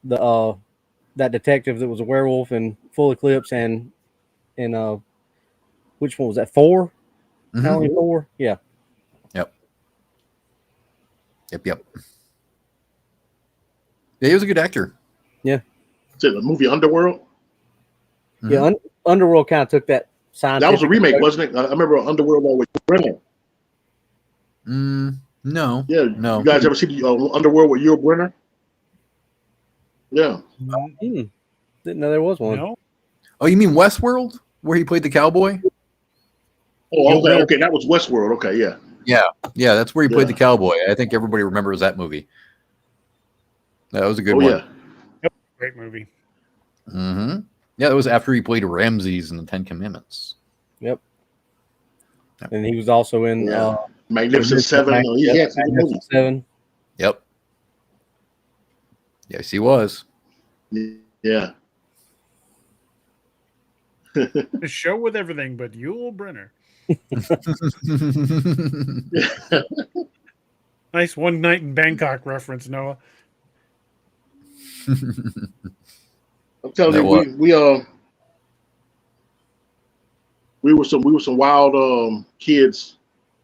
that detective that was a werewolf in Full Eclipse and which one was that? 4? Mm-hmm. Halloween 4? Yeah. Yep. Yeah, he was a good actor. Yeah. Is it the movie Underworld? Mm-hmm. Yeah, Underworld kind of took that scientific. That was a remake, wasn't it? I remember Underworld with Brenner. No. Yeah. No. You guys ever see the Underworld with Yul Brenner? Yeah. Didn't know there was one. No. Oh, you mean Westworld, where he played the cowboy? Oh, okay. That was Westworld. Okay, yeah. Yeah, that's where he played the cowboy. I think everybody remembers that movie. That was a good one. Yeah. Yep. Great movie. Mm-hmm. Yeah, that was after he played Ramses in the Ten Commandments. Yep. And he was also in Magnificent Seven. Magnificent Seven. Yep. Yes, he was. Yeah. A show with everything but Yul Brynner. Nice One Night in Bangkok reference, Noah. I'm telling you, we were some wild kids,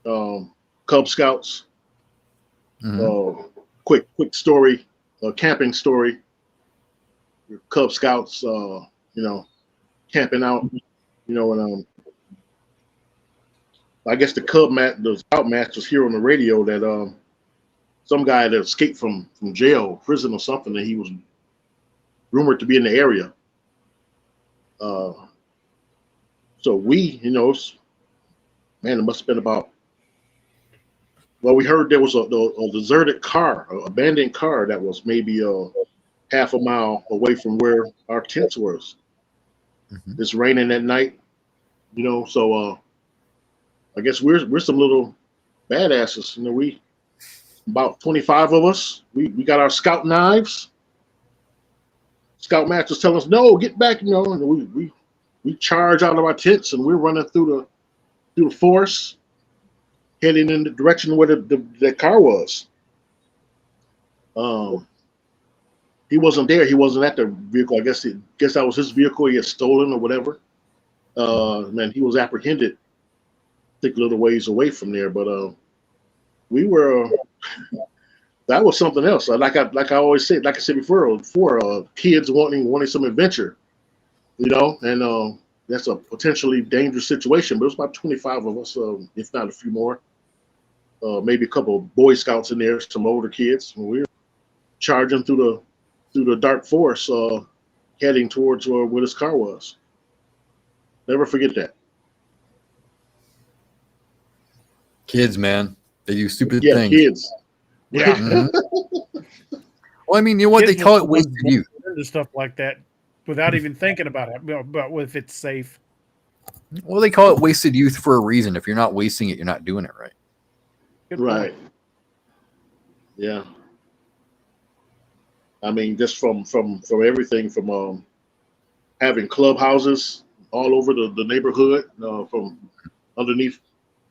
Cub Scouts. Quick story, camping story. Cub Scouts, camping out, and I guess the Scoutmasters hear on the radio that some guy that escaped from jail, prison or something, and he was rumored to be in the area. So we, it must have been about. Well, we heard there was a deserted car, an abandoned car that was maybe half a mile away from where our tents was. It's raining at night, so I guess we're some little badasses. We about 25 of us. We got our scout knives. Scoutmasters tell us, no, get back, and we charge out of our tents and we're running through the forest, heading in the direction where the car was. He wasn't there. He wasn't at the vehicle. I guess that was his vehicle. He had stolen or whatever. Man, he was apprehended. I think a little ways away from there, but we were. That was something else. Like I always said, like I said before, kids wanting some adventure, and that's a potentially dangerous situation. But it was about 25 of us, if not a few more. Maybe a couple of Boy Scouts in there, some older kids. And we were charging through the dark forest, heading towards where this car was. Never forget that. Kids, man, they do stupid things. Kids. Yeah. Well, I mean, you know what they call it? Wasted youth. Stuff like that, without even thinking about it. But if it's safe. Well, they call it wasted youth for a reason. If you're not wasting it, you're not doing it right. Good right. Point. Yeah. I mean, just from everything from having clubhouses all over the neighborhood, from underneath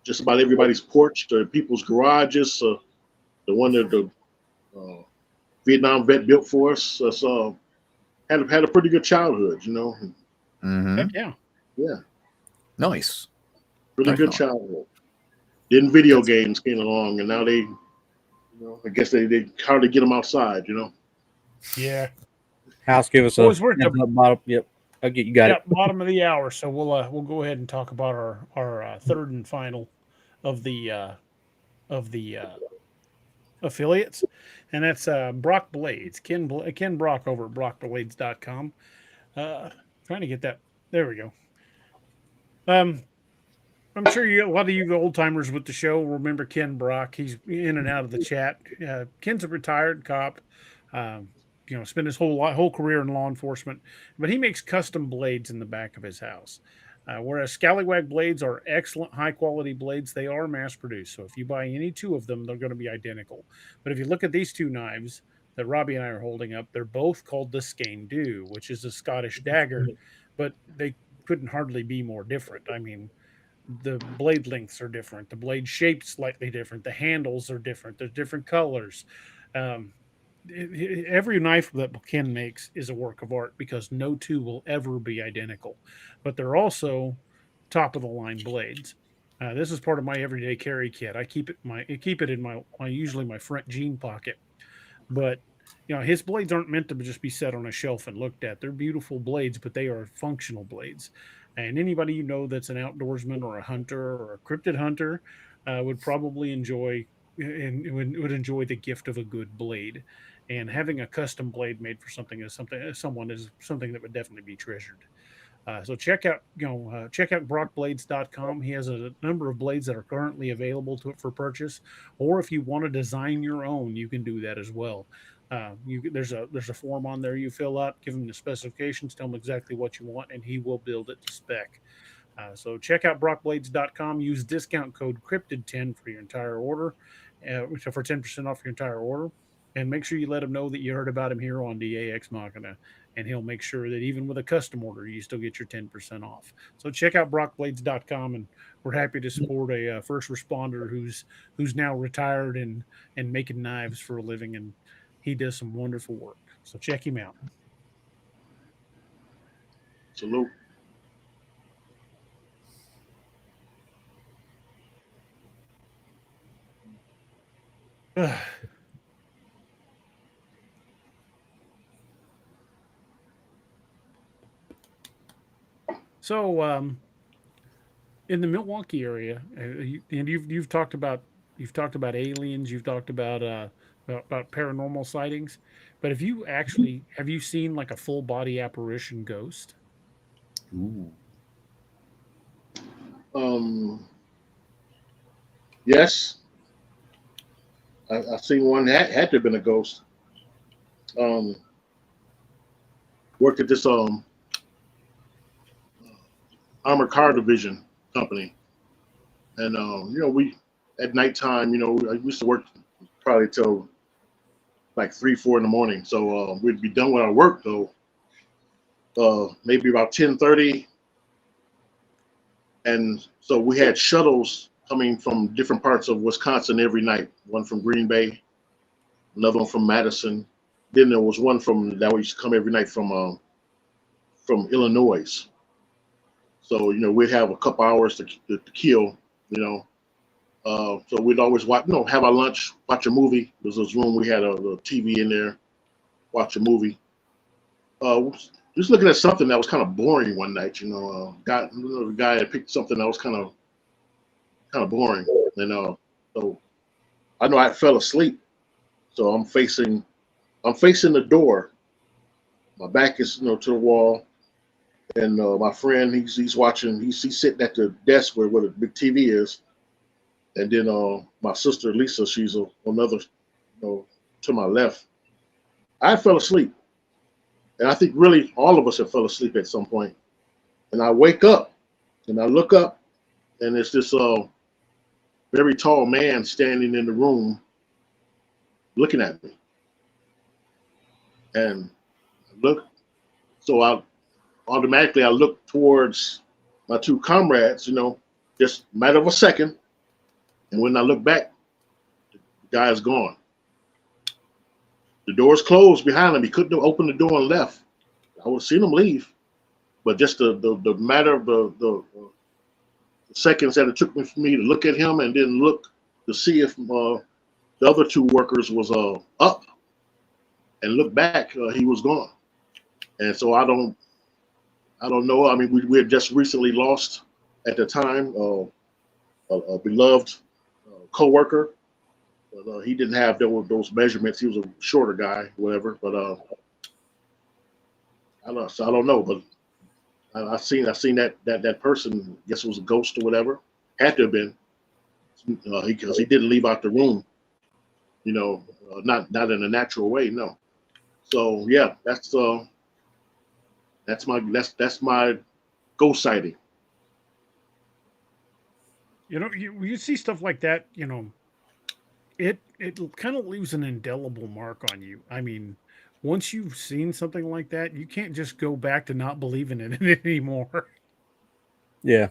just about everybody's porch to people's garages. The one that the Vietnam vet built for us. Had a pretty good childhood, Yeah. Yeah. Nice. Really good childhood. Then video games came along, and now they, I guess they hardly get them outside, Yeah. House, give us bottom. Yep. Okay, you got it. Bottom of the hour. So we'll go ahead and talk about our third and final of the affiliates, and that's Brock Blades. Ken Brock over at brockblades.com. Trying to get that. There we go. I'm sure a lot of you old timers with the show remember Ken Brock. He's in and out of the chat. Ken's a retired cop. Spent his whole career in law enforcement, but he makes custom blades in the back of his house. Whereas Scallywag blades are excellent, high-quality blades, they are mass-produced. So if you buy any two of them, they're going to be identical. But if you look at these two knives that Robbie and I are holding up, they're both called the Skane Dhu, which is a Scottish dagger, but they couldn't hardly be more different. I mean, the blade lengths are different. The blade shape's slightly different. The handles are different. There's different colors. Every knife that Ken makes is a work of art because no two will ever be identical, but they're also top of the line blades. This is part of my everyday carry kit. I keep it in my usually my front jean pocket, but his blades aren't meant to just be set on a shelf and looked at. They're beautiful blades, but they are functional blades. And anybody that's an outdoorsman or a hunter or a cryptid hunter would probably enjoy would enjoy the gift of a good blade. And having a custom blade made for something is something that would definitely be treasured. So check out brockblades.com. He has a number of blades that are currently available for purchase, or if you want to design your own, you can do that as well. There's a form on there you fill out, give him the specifications, tell him exactly what you want, and he will build it to spec. So check out brockblades.com. Use discount code Cryptid10 for your entire order, for 10% off your entire order. And make sure you let him know that you heard about him here on DAX Machina. And he'll make sure that even with a custom order, you still get your 10% off. So check out brockblades.com, and we're happy to support a first responder who's now retired and making knives for a living, and he does some wonderful work. So check him out. Salute. So, in the Milwaukee area, and you've talked about aliens, you've talked about paranormal sightings, but have you seen like a full body apparition ghost? Ooh. Yes, I seen one that had to have been a ghost. Worked at this armored car division company, and we at nighttime, I used to work probably till like 3-4 in the morning. So we'd be done with our work though, maybe about 10:30, and so we had shuttles coming from different parts of Wisconsin every night. One from Green Bay, another one from Madison. Then there was one that used to come every night from Illinois. So we'd have a couple hours to kill. So we'd always watch, have our lunch, watch a movie. There was this room, we had a TV in there, watch a movie. Just looking at something that was kind of boring one night. The guy had picked something that was kind of boring, and so I know I fell asleep. So I'm facing the door. My back is to the wall, and my friend he's watching. He's sitting at the desk where the big TV is, and then my sister Lisa, she's another to my left. I fell asleep, and I think really all of us have fell asleep at some point. And I wake up, and I look up, and it's this very tall man standing in the room, looking at me. And so I look towards my two comrades, just a matter of a second. And when I look back, the guy is gone. The door's closed behind him. He couldn't open the door and left. I would have seen him leave. But just the matter of the seconds that it took for me to look at him and then look to see if the other two workers was up, and look back, he was gone. And so I don't know. I mean, we had just recently lost at the time a beloved co-worker. But, he didn't have those measurements. He was a shorter guy, whatever. But I don't know. But I seen that person. I guess it was a ghost or whatever. Had to have been, because he didn't leave out the room. Not in a natural way. No. So yeah, that's my ghost sighting. You see stuff like that, it kind of leaves an indelible mark on you. I mean, once you've seen something like that, you can't just go back to not believing in it anymore. Yeah.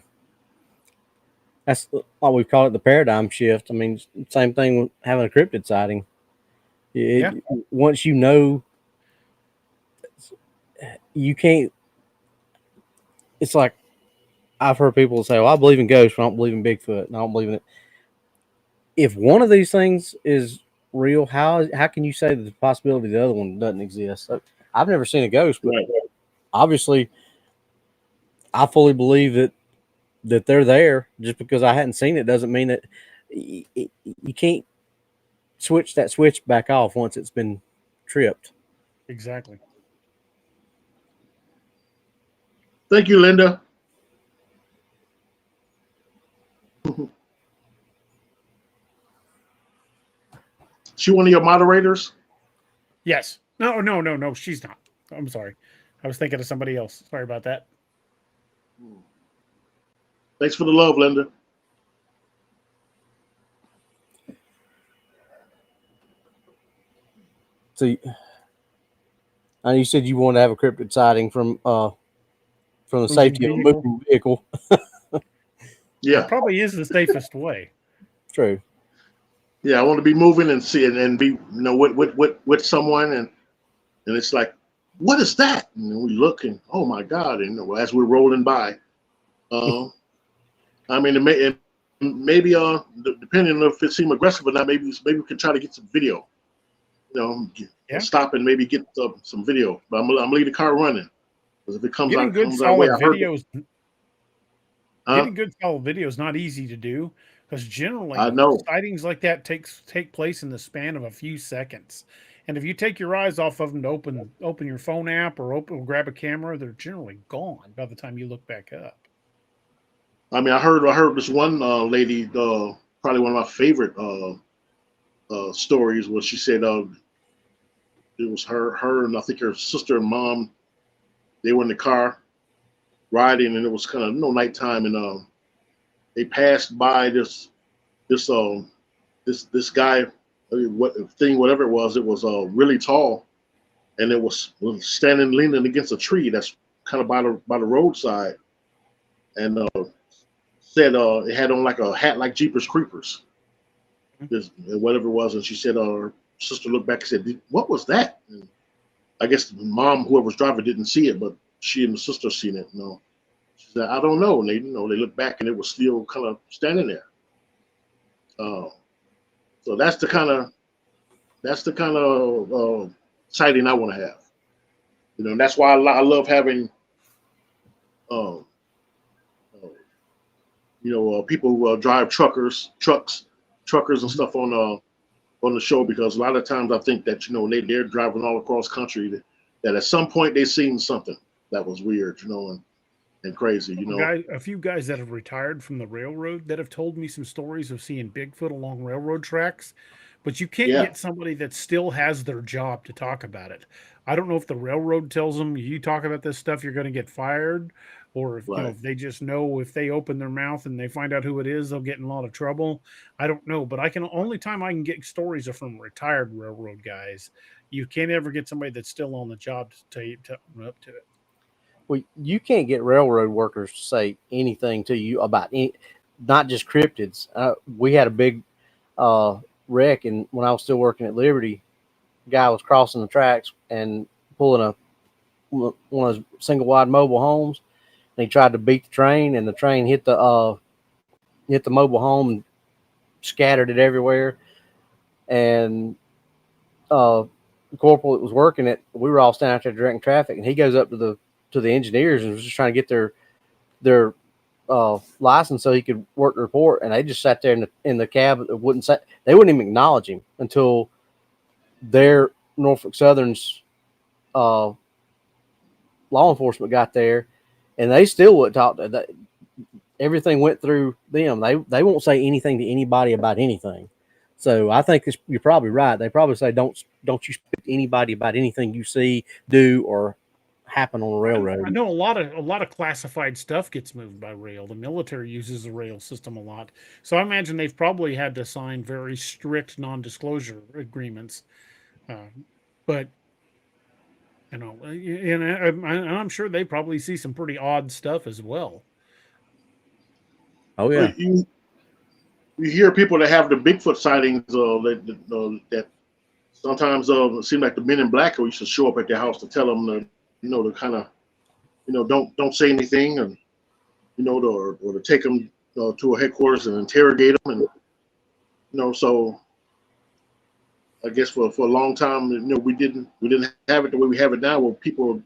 That's why we call it the paradigm shift. I mean, same thing with having a cryptid sighting. Yeah. Once you know, you can't. It's like I've heard people say, "Well, I believe in ghosts, but I don't believe in Bigfoot, and I don't believe in it." If one of these things is real, how can you say that the possibility the other one doesn't exist? I've never seen a ghost, but obviously, I fully believe that they're there. Just because I hadn't seen it doesn't mean that you can't switch that switch back off once it's been tripped. Exactly. Thank you, Linda. She one of your moderators? Yes. No. She's not. I'm sorry. I was thinking of somebody else. Sorry about that. Thanks for the love, Linda. So, you said you wanted to have a cryptid sighting from the safety of a moving vehicle. Yeah, it probably is the safest way. True. Yeah, I want to be moving and see and be with someone and it's like, what is that? And we look and oh my God! And as we're rolling by, I mean, maybe depending on if it seems aggressive or not, maybe we can try to get some video. Stop and maybe get some video. But I'm gonna leave the car running because if it comes getting out, good comes solid our way, videos, getting good solid video is not easy to do because generally I know sightings like that take place in the span of a few seconds. And if you take your eyes off of them to open your phone app or grab a camera, they're generally gone by the time you look back up. I mean, I heard this one lady, probably one of my favorite stories was she said it was her and I think her sister and mom. They were in the car riding, and it was kind of nighttime, and they passed by this guy, whatever it was really tall, and it was standing leaning against a tree that's kind of by the roadside, and said it had on like a hat like Jeepers Creepers, whatever it was, and she said her sister looked back and said, "What was that?" And I guess the mom, whoever was driving, didn't see it, but she and the sister seen it. She said, "I don't know." And they looked back and it was still kind of standing there. So that's the kind of sighting I want to have. And that's why I love having people who drive truckers and stuff on the show, because a lot of times I think that they're driving all across country that at some point they seen something that was weird, and crazy. A few guys that have retired from the railroad that have told me some stories of seeing Bigfoot along railroad tracks, but you can't get somebody that still has their job to talk about it. I don't know if the railroad tells them you talk about this stuff, you're going to get fired, or if they just know if they open their mouth and they find out who it is, they'll get in a lot of trouble. I don't know, but only time I can get stories are from retired railroad guys. You can't ever get somebody that's still on the job to tell you up to it. Well, you can't get railroad workers to say anything to you about not just cryptids. We had a big wreck, and when I was still working at Liberty, a guy was crossing the tracks and pulling one of those single wide mobile homes. And he tried to beat the train, and the train hit the mobile home and scattered it everywhere. And the corporal that was working it, we were all standing out there directing traffic, and he goes up to the engineers and was just trying to get their license so he could work the report, and they just sat there in the cab. They wouldn't even acknowledge him until their Norfolk Southern's law enforcement got there, and they still wouldn't talk to that. Everything went through them. They won't say anything to anybody about anything. So I think you're probably right. They probably say don't you speak to anybody about anything you see, do, or happen on the railroad. I know a lot of classified stuff gets moved by rail. The military uses the rail system a lot, so I imagine they've probably had to sign very strict non-disclosure agreements. But and I'm sure they probably see some pretty odd stuff as well. Oh yeah. You hear people that have the Bigfoot sightings that sometimes it seems like the Men in Black used to show up at their house to tell them to kind of don't say anything, and or to take them to a headquarters and interrogate them, and so I guess for a long time we didn't have it the way we have it now, where people are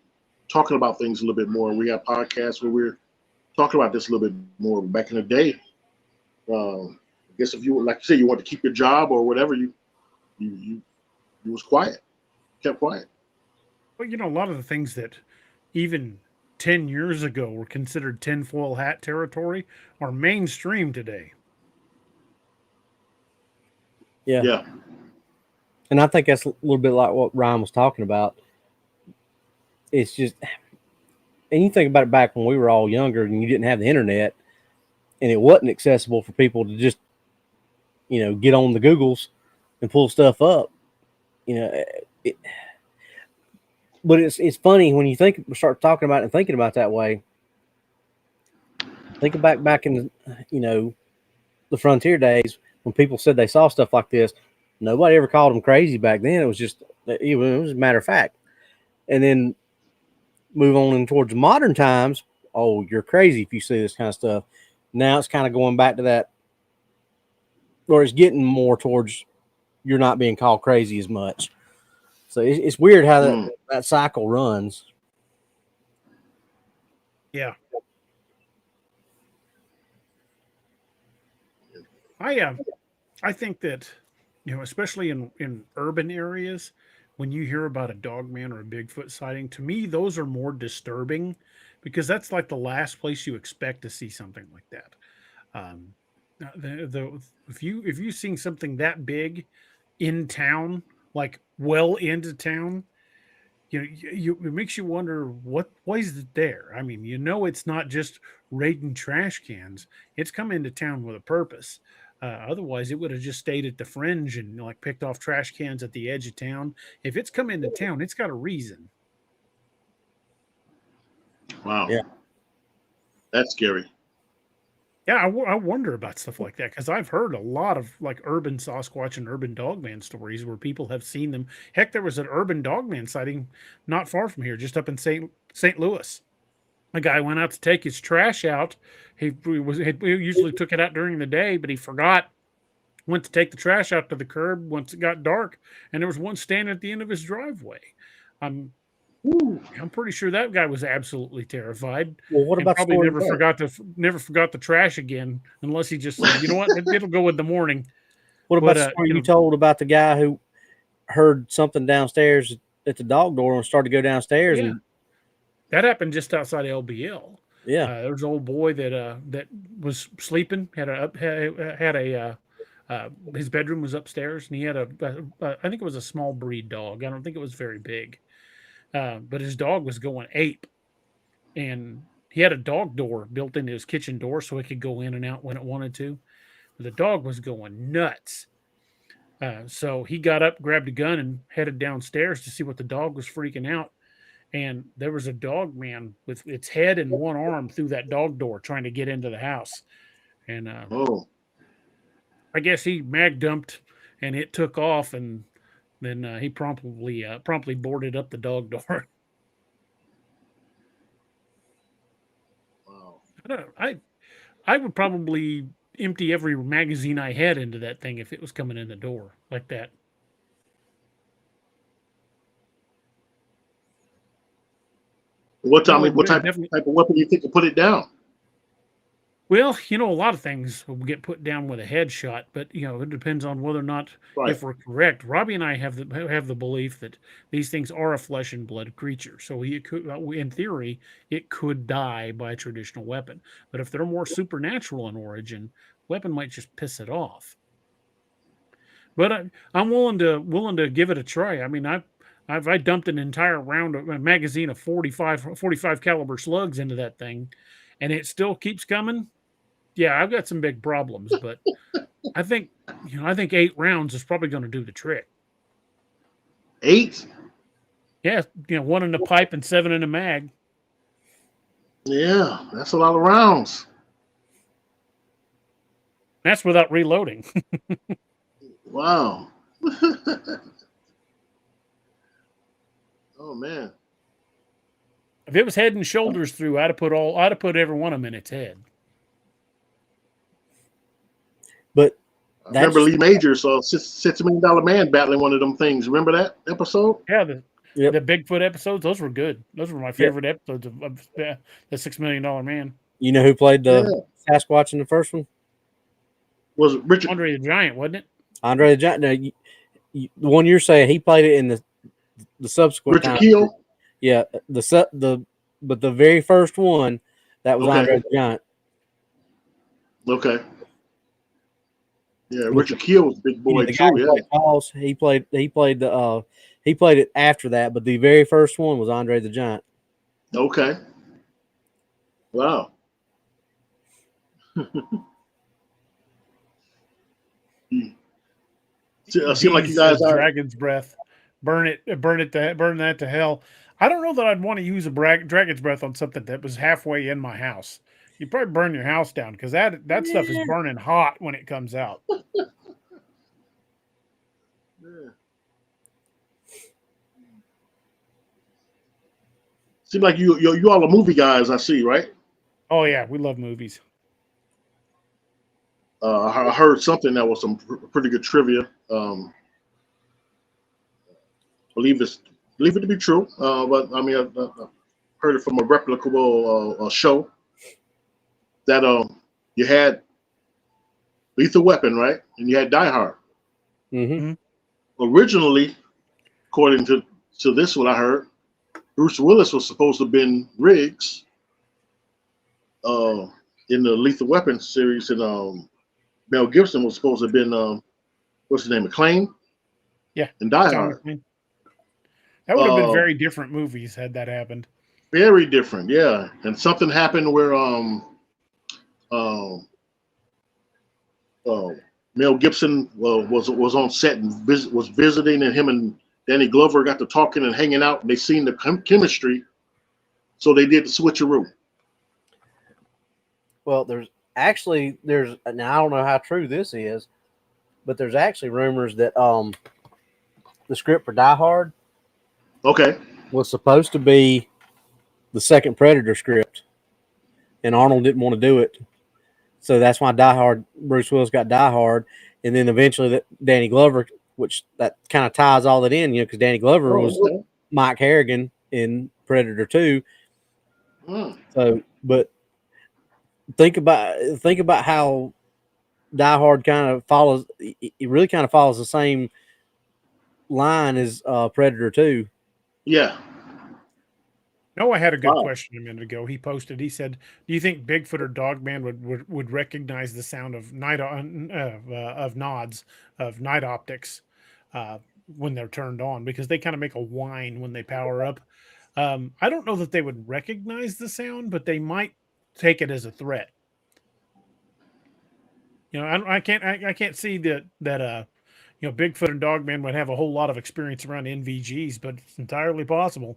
talking about things a little bit more, and we have podcasts where we're talking about this a little bit more. Back in the day, I guess if you, like you say, you want to keep your job or whatever, you was quiet, kept quiet. But a lot of the things that even 10 years ago were considered tinfoil hat territory are mainstream today. Yeah. Yeah. And I think that's a little bit like what Ryan was talking about. It's just, and you think about it back when we were all younger and you didn't have the internet and it wasn't accessible for people to just, get on the Googles and pull stuff up, but it's funny when you start talking about it and thinking about it that way. Think back in the frontier days when people said they saw stuff like this. Nobody ever called them crazy back then. It was just it was a matter of fact. And then move on in towards modern times. Oh, you're crazy if you see this kind of stuff. Now it's kind of going back to that, or it's getting more towards you're not being called crazy as much. So it's weird how that cycle runs. Yeah. I think that, especially in urban areas, when you hear about a Dogman or a Bigfoot sighting, to me, those are more disturbing because that's like the last place you expect to see something like that. If you've seen something that big in town, like well into town, it makes you wonder why is it there? I mean, it's not just raiding trash cans; it's come into town with a purpose. Otherwise, it would have just stayed at the fringe and picked off trash cans at the edge of town. If it's come into town, it's got a reason. Wow. Yeah. That's scary. Yeah, I wonder about stuff like that because I've heard a lot of urban Sasquatch and urban Dogman stories where people have seen them. Heck, there was an urban Dogman sighting not far from here, just up in St. Louis. A guy went out to take his trash out. He usually took it out during the day, but he forgot. Went to take the trash out to the curb once it got dark, and there was one standing at the end of his driveway. I'm pretty sure that guy was absolutely terrified. Well, what about probably never forgot the trash again, unless he just said, "You know what? It'll go with the morning." What about the story you told about the guy who heard something downstairs at the dog door and started to go downstairs? Yeah. And that happened just outside LBL. Yeah, there was an old boy that was sleeping. His bedroom was upstairs, and he had I think it was a small breed dog. I don't think it was very big, but his dog was going ape, and he had a dog door built into his kitchen door so it could go in and out when it wanted to. But the dog was going nuts. So he got up, grabbed a gun, and headed downstairs to see what the dog was freaking out. And there was a dog man with its head and one arm through that dog door trying to get into the house. And I guess he mag dumped and it took off, and then he promptly boarded up the dog door. Wow. I would probably empty every magazine I had into that thing if it was coming in the door like that. What type of weapon do you think will put it down? Well, a lot of things will get put down with a headshot, but it depends on whether or not if we're correct. Robbie and I have the belief that these things are a flesh and blood creature, so in theory, it could die by a traditional weapon. But if they're more supernatural in origin, weapon might just piss it off. But I'm willing to give it a try. I mean, I dumped an entire magazine of 45 caliber slugs into that thing, and it still keeps coming. Yeah, I've got some big problems, but I think 8 rounds is probably going to do the trick. 8? Yeah, 1 in the pipe and 7 in the mag. Yeah, that's a lot of rounds. That's without reloading. Wow. Oh man. If it was head and shoulders through, I'd have put every one of them in its head. But I remember Lee Major saw a $6 million man battling one of them things. Remember that episode? Yeah, the Bigfoot episodes, those were good. Those were my favorite episodes of the $6 Million Man. You know who played the Sasquatch in the first one? Was it Richard Andre the Giant, wasn't it? Andre the Giant. No, the one you're saying, he played it in the subsequent Richard Keel? Yeah, the but the very first one that was Okay. Andre the Giant. Okay. Yeah, Richard Kiel was a big boy The guy too. who Yeah. played Jaws, he played it after that, but the very first one was Andre the Giant. Okay. Wow. Seem like you guys are. Dragon's breath. Burn that to hell. I don't know that I'd want to use a dragon's breath on something that was halfway in my house. You'd probably burn your house down because that stuff is burning hot when it comes out. Yeah. Seem like you all are movie guys. I see, right? Oh yeah, we love movies. I heard something that was some pretty good trivia. Believe it to be true, but I mean, I heard it from a replicable show that you had Lethal Weapon, right, and you had Die Hard. Mm-hmm. Originally, according to this, what I heard, Bruce Willis was supposed to have been Riggs in the Lethal Weapon series, and Mel Gibson was supposed to have been what's his name, McClane? Yeah, in Die Hard. That would have been very different movies had that happened. Very different, yeah. And something happened where Mel Gibson was on set and was visiting, and him and Danny Glover got to talking and hanging out, and they seen the chemistry, so they did the switcheroo. Well, now I don't know how true this is, but there's actually rumors that the script for Die Hard was supposed to be the second Predator script, and Arnold didn't want to do it, so that's why Bruce Willis got Die Hard, and then eventually Danny Glover, which that kind of ties all that in, because Danny Glover was Mike Harrigan in Predator 2. So, but think about how Die Hard kind of follows. It really kind of follows the same line as Predator 2. Yeah. Noah had a good question a minute ago. He posted. He said, "Do you think Bigfoot or Dogman would recognize the sound of night optics when they're turned on, because they kind of make a whine when they power up? I don't know that they would recognize the sound, but they might take it as a threat. I can't see that Bigfoot and Dogman would have a whole lot of experience around NVGs, but it's entirely possible."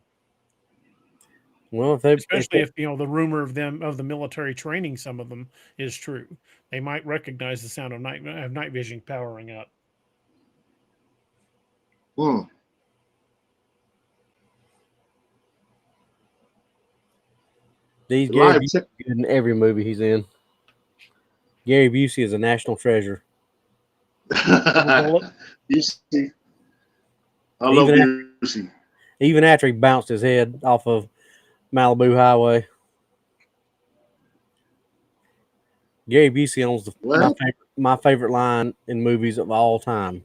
Well, especially if the rumor of the military training some of them is true, they might recognize the sound of night vision powering up. These Gary Busey in every movie he's in. Gary Busey is a national treasure. Busey. I love Busey. Even after he bounced his head off of Malibu Highway. Gary Busey owns my favorite line in movies of all time.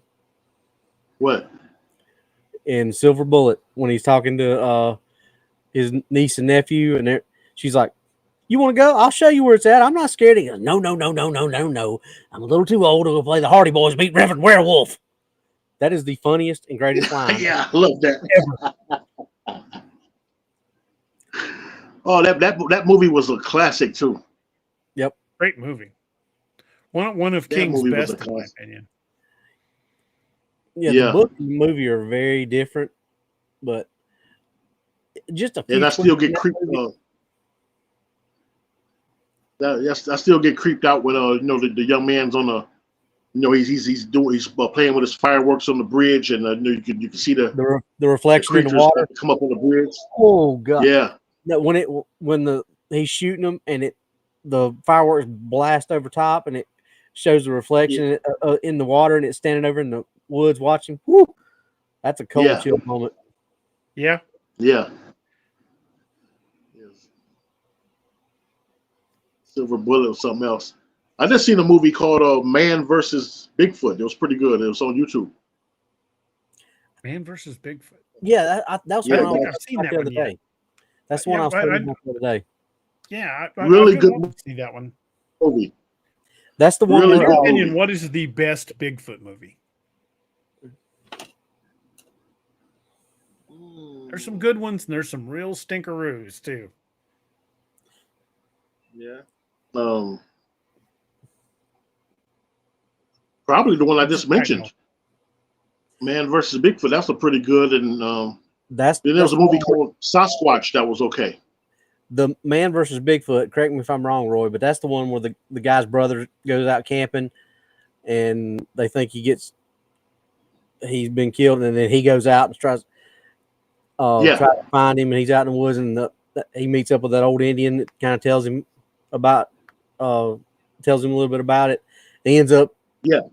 What? In Silver Bullet, when he's talking to his niece and nephew, and she's like, "You want to go? I'll show you where it's at. I'm not scared." He goes, No. I'm a little too old to go play the Hardy Boys meet Reverend Werewolf. That is the funniest and greatest line. Yeah, I love that. Oh, that movie was a classic too. Yep, great movie. One of King's best, in my opinion. Yeah, the book and the movie are very different, but just a few. And I still get creeped. I still get creeped out when the young man's on the, he's playing with his fireworks on the bridge, and you can see the reflection in the water come up on the bridge. Oh god! Yeah. No, when he's shooting them and the fireworks blast over top and it shows the reflection in the water, and it's standing over in the woods watching. Woo, that's a cold chill moment. Yeah. Yeah. Silver Bullet or something else. I just seen a movie called Man versus Bigfoot. It was pretty good. It was on YouTube. Man versus Bigfoot. Yeah, that was I've seen that the other one day. That's the one I was thinking about the other day. Yeah, Really I good want to see that one. movie. That's the one. Really In where, your good opinion, movie. what is the best Bigfoot movie? There's some good ones, and there's some real stinkeroos too. Yeah. Probably the one I just mentioned. Man versus Bigfoot. That's a pretty good. And that's then there was a movie called Sasquatch that was okay. the Man versus Bigfoot. Correct me if I'm wrong, Roy, but that's the one where the guy's brother goes out camping, and they think he's been killed, and then he goes out and tries to find him, and he's out in the woods, and he meets up with that old Indian that kind of tells him a little bit about it. He ends up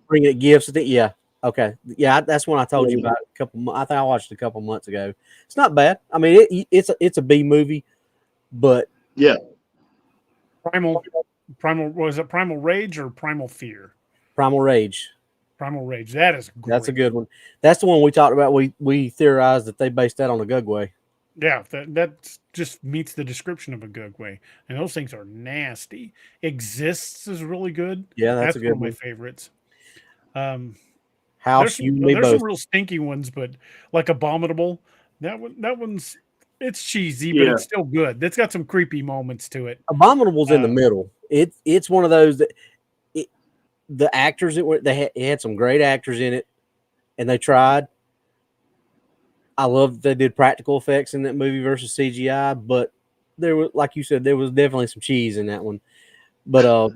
bringing gifts. Yeah. Okay. Yeah, that's one I told you about I think I watched it a couple months ago. It's not bad. I mean, it's a B movie, but Primal was it Primal Rage or Primal Fear? Primal Rage. Primal Rage. That is great. That's a good one. That's the one we talked about. We theorized that they based that on a Gugway. Yeah, that just meets the description of a Gugway, and those things are nasty. Exists is really good. Yeah, that's a good one of my one. favorites. House, there's some real stinky ones, but like Abominable, that one's it's cheesy, but it's still good. That's got some creepy moments to it. Abominable's in the middle. It's one of those that the actors it had some great actors in it, and they tried. I love that they did practical effects in that movie versus CGI, but there was, like you said, there was definitely some cheese in that one. But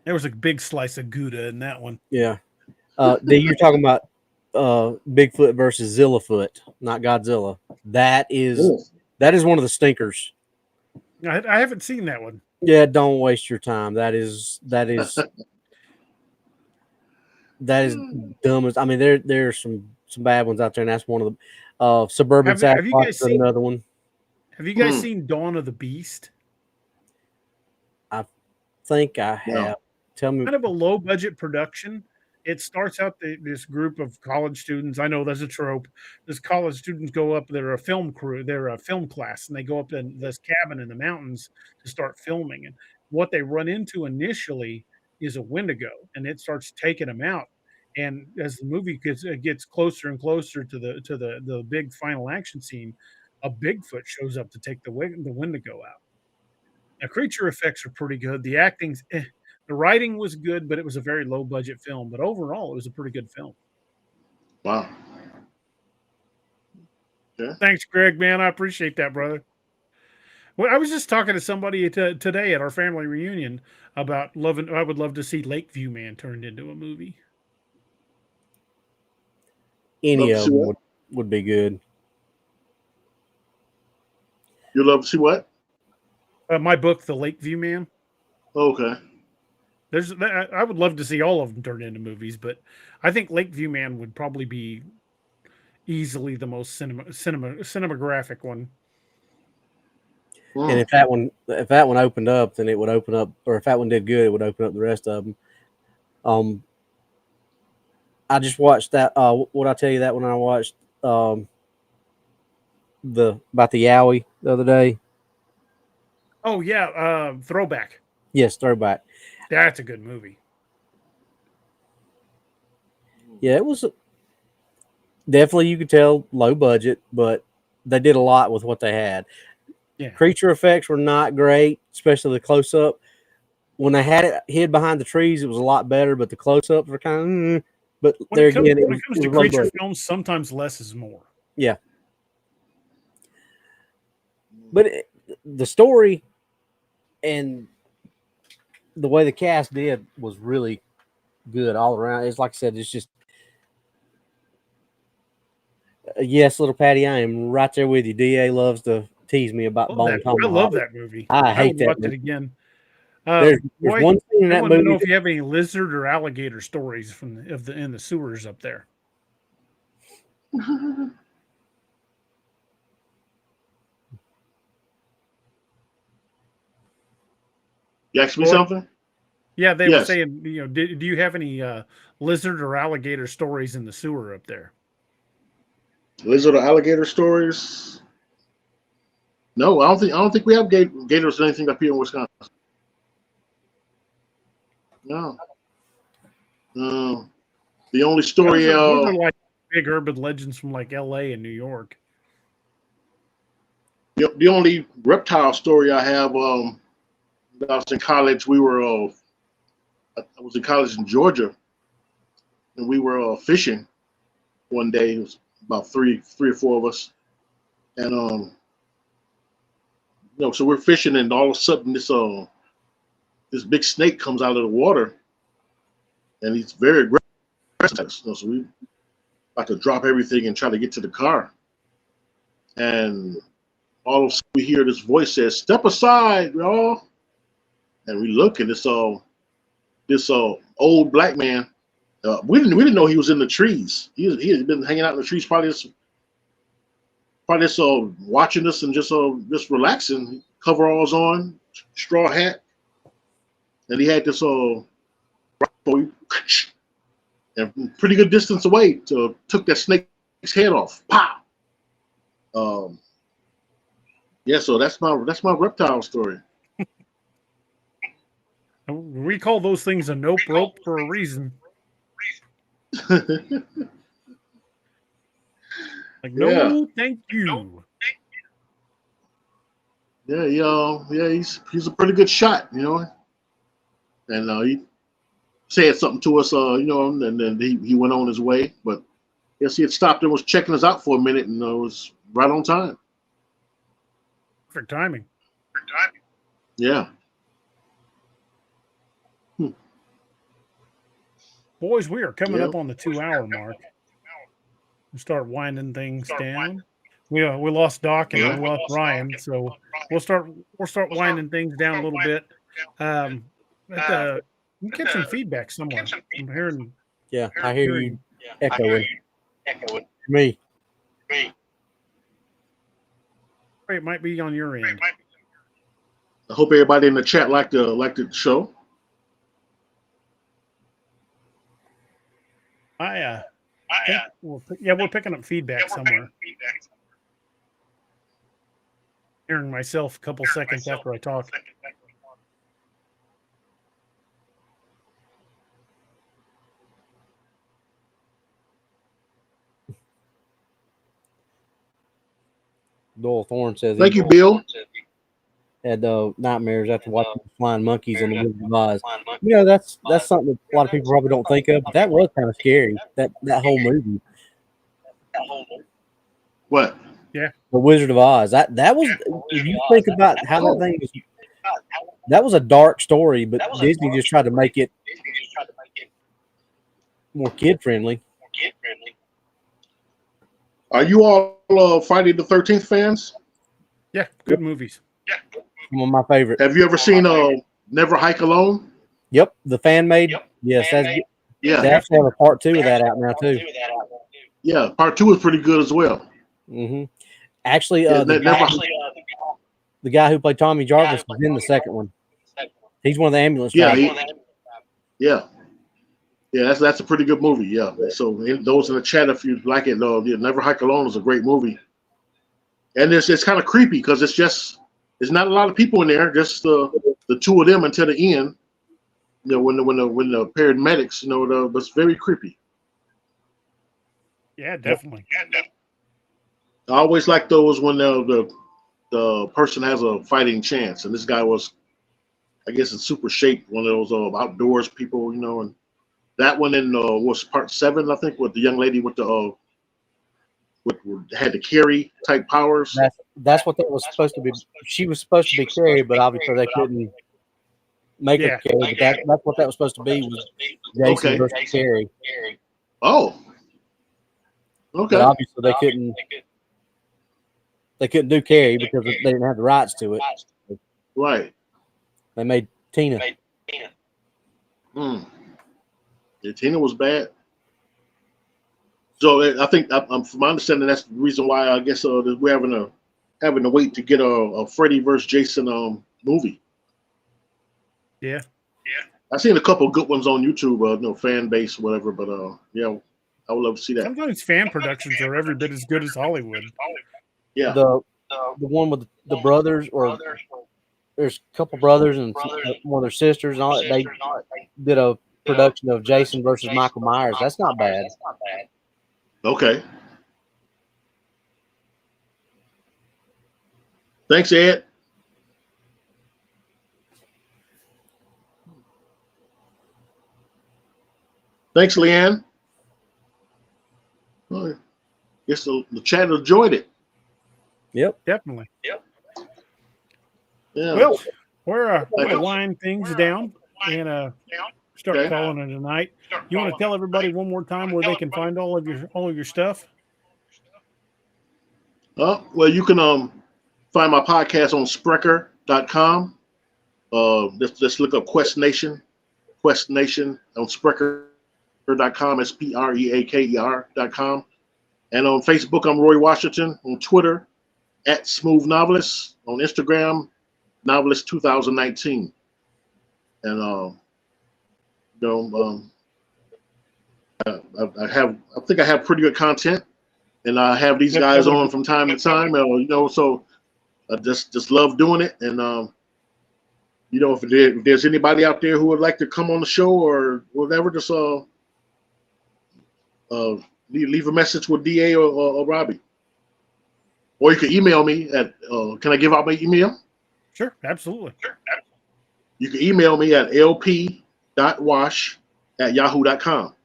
there was a big slice of Gouda in that one. Yeah. You're talking about Bigfoot versus Zillafoot, not Godzilla. That is one of the stinkers. I haven't seen that one. Yeah, don't waste your time. That is dumb as. I mean, there's some bad ones out there, and that's one of them. Suburban Sasquatch is another one. Have you guys seen Dawn of the Beast? I think I have. No. Tell me. Kind of a low budget production. It starts out this group of college students. I know that's a trope. This college students go up. They're a film crew. They're a film class, and they go up in this cabin in the mountains to start filming. And what they run into initially is a Wendigo, and it starts taking them out. And as the movie gets closer and closer to the big final action scene, a Bigfoot shows up to take the Wendigo out. Now, creature effects are pretty good. The acting's the writing was good, but it was a very low budget film. But overall, it was a pretty good film. Wow. Yeah. Thanks, Greg, man. I appreciate that, brother. Well, I was just talking to somebody today at our family reunion about I would love to see Lakeview Man turned into a movie. Any of them would be good. You love to see what? My book, The Lakeview Man. Okay. I would love to see all of them turned into movies, but I think Lakeview Man would probably be easily the most cinematographic one. And if that one opened up, then it would open up, or if that one did good, it would open up the rest of them. I just watched that. What I tell you that when I watched about the Yowie the other day. Oh yeah, Throwback. Yes, Throwback. That's a good movie. Yeah, it was definitely, you could tell, low budget, but they did a lot with what they had. Yeah. Creature effects were not great, especially the close up. When they had it hid behind the trees, it was a lot better, but the close ups were kind of. But when it comes to creature films, sometimes less is more. Yeah. But the story and the way the cast did was really good all around. It's like I said, it's just yes, little Patty, I am right there with you. DA loves to tease me about Bone Tomahawk. I love that movie. I hate that. Watch it again. There's one scene in that movie. I want to know if you have any lizard or alligator stories in the sewers up there. You asked me something? Yeah, they were saying, do you have any lizard or alligator stories in the sewer up there? Lizard or alligator stories? No, I don't think we have gators or anything up here in Wisconsin. No. The only story. Those are like big urban legends from like L.A. and New York. The only reptile story I have. When I was in college, I was in college in Georgia, and we were fishing one day. It was about three or four of us, and so we're fishing, and all of a sudden this big snake comes out of the water, and he's very aggressive. So we about to drop everything and try to get to the car, and all of a sudden we hear this voice says, "Step aside, y'all," and we look, and this old black man. We didn't know he was in the trees. He had been hanging out in the trees, probably watching us and just relaxing. Coveralls on, straw hat, and he had this rifle, and pretty good distance away took that snake's head off. Pow. Yeah, so that's my reptile story. We call those things a nope rope for a reason. Like, no, thank you. Yeah, he's a pretty good shot, and he said something to us, and then he went on his way. But yes, he had stopped and was checking us out for a minute, and it was right on time. Perfect timing. Yeah. Boys, we are coming up on the 2-hour mark. We start winding things down. We lost Doc and we lost Ryan, so we'll start winding things down a little bit. We get some feedback somewhere. I'm hearing. Yeah, I hear you echoing. Me. It might be on your end. I hope everybody in the chat liked the show. We're picking up feedback somewhere. Hearing myself a couple seconds after I talk. Doyle Thorne says, "Thank you, Bill." Had nightmares after watching flying monkeys on the Wizard of Oz. That's something that a lot of people probably don't think of. But that was kind of scary. That whole movie. What? Yeah. The Wizard of Oz. That was. If you think about how that thing was, that was a dark story, but Disney just tried to make it more kid friendly. Are you all Friday the 13th fans? Yeah, good movies. One of my favorites. Have you ever seen Never Hike Alone? Yep, the fan made. Yes, yeah. They actually have a part 2 of that out now too. Yeah, part 2 is pretty good as well. Mm-hmm. Actually, the guy who played Tommy Jarvis was in the second one. He's one of the ambulance drivers. Yeah, that's a pretty good movie. Yeah. So those in the chat, if you like it, Never Hike Alone is a great movie. And it's kind of creepy because there's not a lot of people in there, just the two of them until the end. When the paramedics, it's very creepy. Yeah, definitely. I always like those when the person has a fighting chance, and this guy was, I guess, in super shape, one of those outdoors people, and that one in was part 7, I think, with the young lady with the had the carry type powers. That's what that was supposed to be. She was supposed to be carried, but obviously they couldn't make her carry. But that's what that was supposed to be. Was Jason versus Carrie. Oh. Okay. But obviously they couldn't. They couldn't do Carrie because they didn't have the rights to it. Right. They made Tina. Yeah, Tina was bad. So I think, from my understanding, that's the reason why I guess we're having to wait to get a Freddy versus Jason movie. Yeah. I've seen a couple of good ones on YouTube, fan base, whatever. But I would love to see that. Sometimes fan productions are every bit as good as Hollywood. Yeah. one with the brothers, or there's a couple brothers and one of their sisters and all that. They did a production of Jason versus Michael Myers. That's not bad. Okay. Thanks, Ed. Thanks, Leanne. Well, guess the chat enjoyed it. Yep. Definitely. Yeah. Well, we're going to wind things down and start Okay. calling it a night. You want to tell everybody one more time where they can find all of your stuff? Well, you can find my podcast on Spreaker.com. Let's look up Quest Nation on Spreaker.com. SPREAKER.com. And on Facebook, I'm Roy Washington. On Twitter, @Smooth Novelist. On Instagram, Novelist 2019. And I think I have pretty good content, and I have these guys on from time to time. So I just love doing it. And if there's anybody out there who would like to come on the show or whatever, just leave a message with DA or Robbie, or you can email me at. Can I give out my email? Sure, absolutely. You can email me at lp.wash@yahoo.com.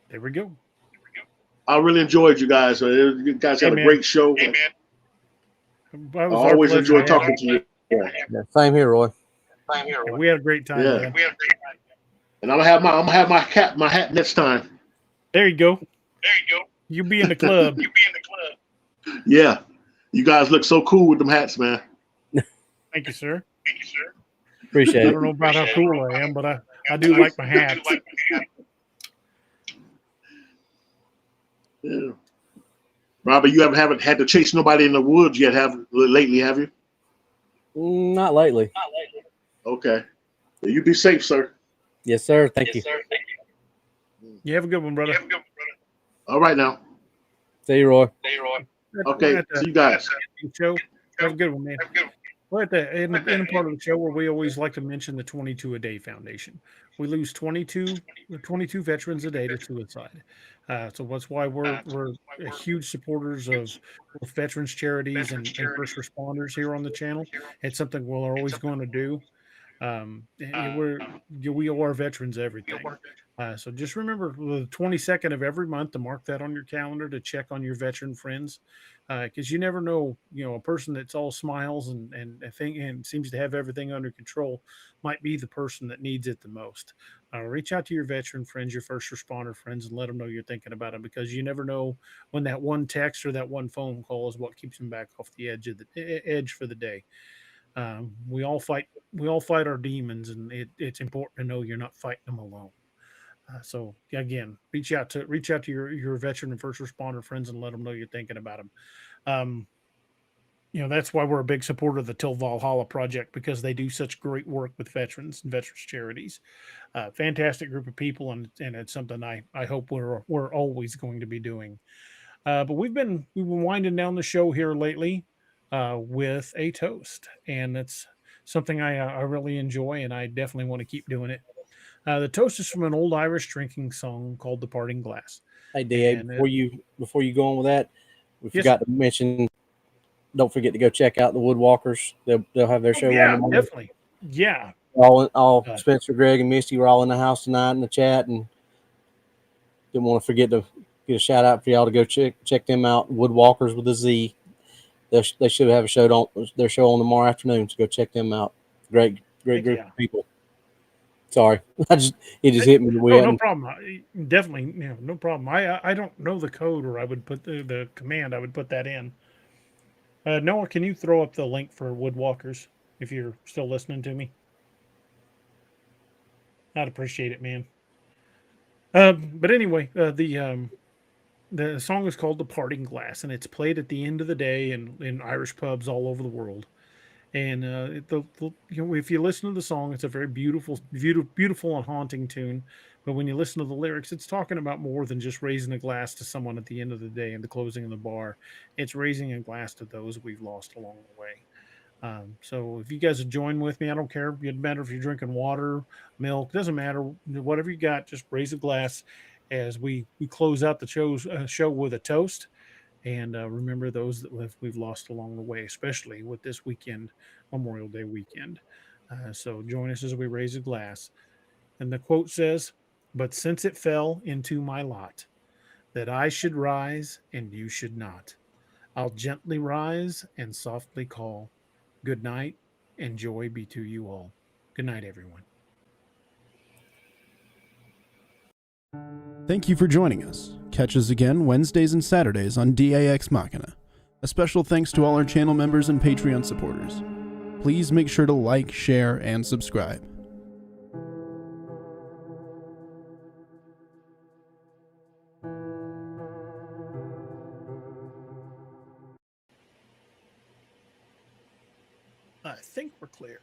There we go. I really enjoyed you guys. You guys had a great show. Hey, man. I always enjoy talking to you. Yeah, same here, Roy. We had a great time. Yeah. Man. And I'm gonna have my hat next time. There you go. You be in the club. Yeah. You guys look so cool with them hats, man. Thank you, sir. Appreciate I it. don't know about how cool I am, but I do like my hats. Yeah. Robert, you haven't had to chase nobody in the woods yet, lately, have you? Not lately. Okay. Well, you be safe, sir. Yes, sir. Thank you. You have a good one, brother. All right now. See you, Roy. Okay. See you guys. Show. Have a good one, man. We're at the in part of the show where we always like to mention the 22 a Day Foundation. We lose 22 veterans a day to suicide. So that's why we're huge supporters of veterans charities and first responders here on the channel. It's something we're always going to do. We owe our veterans everything. So just remember the 22nd of every month to mark that on your calendar to check on your veteran friends, because you never know, a person that's all smiles and seems to have everything under control might be the person that needs it the most. Reach out to your veteran friends, your first responder friends, and let them know you're thinking about them, because you never know when that one text or that one phone call is what keeps them back off the edge for the day. We all fight our demons, and it's important to know you're not fighting them alone. So again, reach out to your veteran and first responder friends and let them know you're thinking about them. That's why we're a big supporter of the Till Valhalla project, because they do such great work with veterans and veterans charities. Fantastic group of people, and it's something I hope we're always going to be doing. But we've been winding down the show here lately with a toast, and it's something I really enjoy, and I definitely want to keep doing it. The toast is from an old Irish drinking song called "The Parting Glass." Hey, DA, before you go on with that, we forgot to mention. Don't forget to go check out the Woodwalkers. They'll have their show on tomorrow. Definitely. Yeah. All Spencer, Greg, and Misty were all in the house tonight in the chat, and didn't want to forget to get a shout out for y'all to go check them out. Woodwalkers with a Z. They should have their show on tomorrow afternoon, so go check them out. Great group of people. Sorry, it just hit me. No problem. Definitely, no problem. I don't know the code, or I would put the command. I would put that in. Noah, can you throw up the link for Woodwalkers if you're still listening to me? I'd appreciate it, man. But anyway, the song is called "The Parting Glass," and it's played at the end of the day in Irish pubs all over the world. And if you listen to the song, it's a very beautiful, beautiful and haunting tune. But when you listen to the lyrics, it's talking about more than just raising a glass to someone at the end of the day and the closing of the bar. It's raising a glass to those we've lost along the way. So if you guys would join with me, I don't care. It doesn't matter if you're drinking water, milk, doesn't matter. Whatever you got, just raise a glass as we close out the show with a toast. And remember those that we've lost along the way, especially with this weekend, Memorial Day weekend. So join us as we raise a glass. And the quote says, "But since it fell into my lot that I should rise and you should not, I'll gently rise and softly call. Good night and joy be to you all." Good night, everyone. Thank you for joining us. Catch us again Wednesdays and Saturdays on DAX Machina. A special thanks to all our channel members and Patreon supporters. Please make sure to like, share, and subscribe. I think we're clear.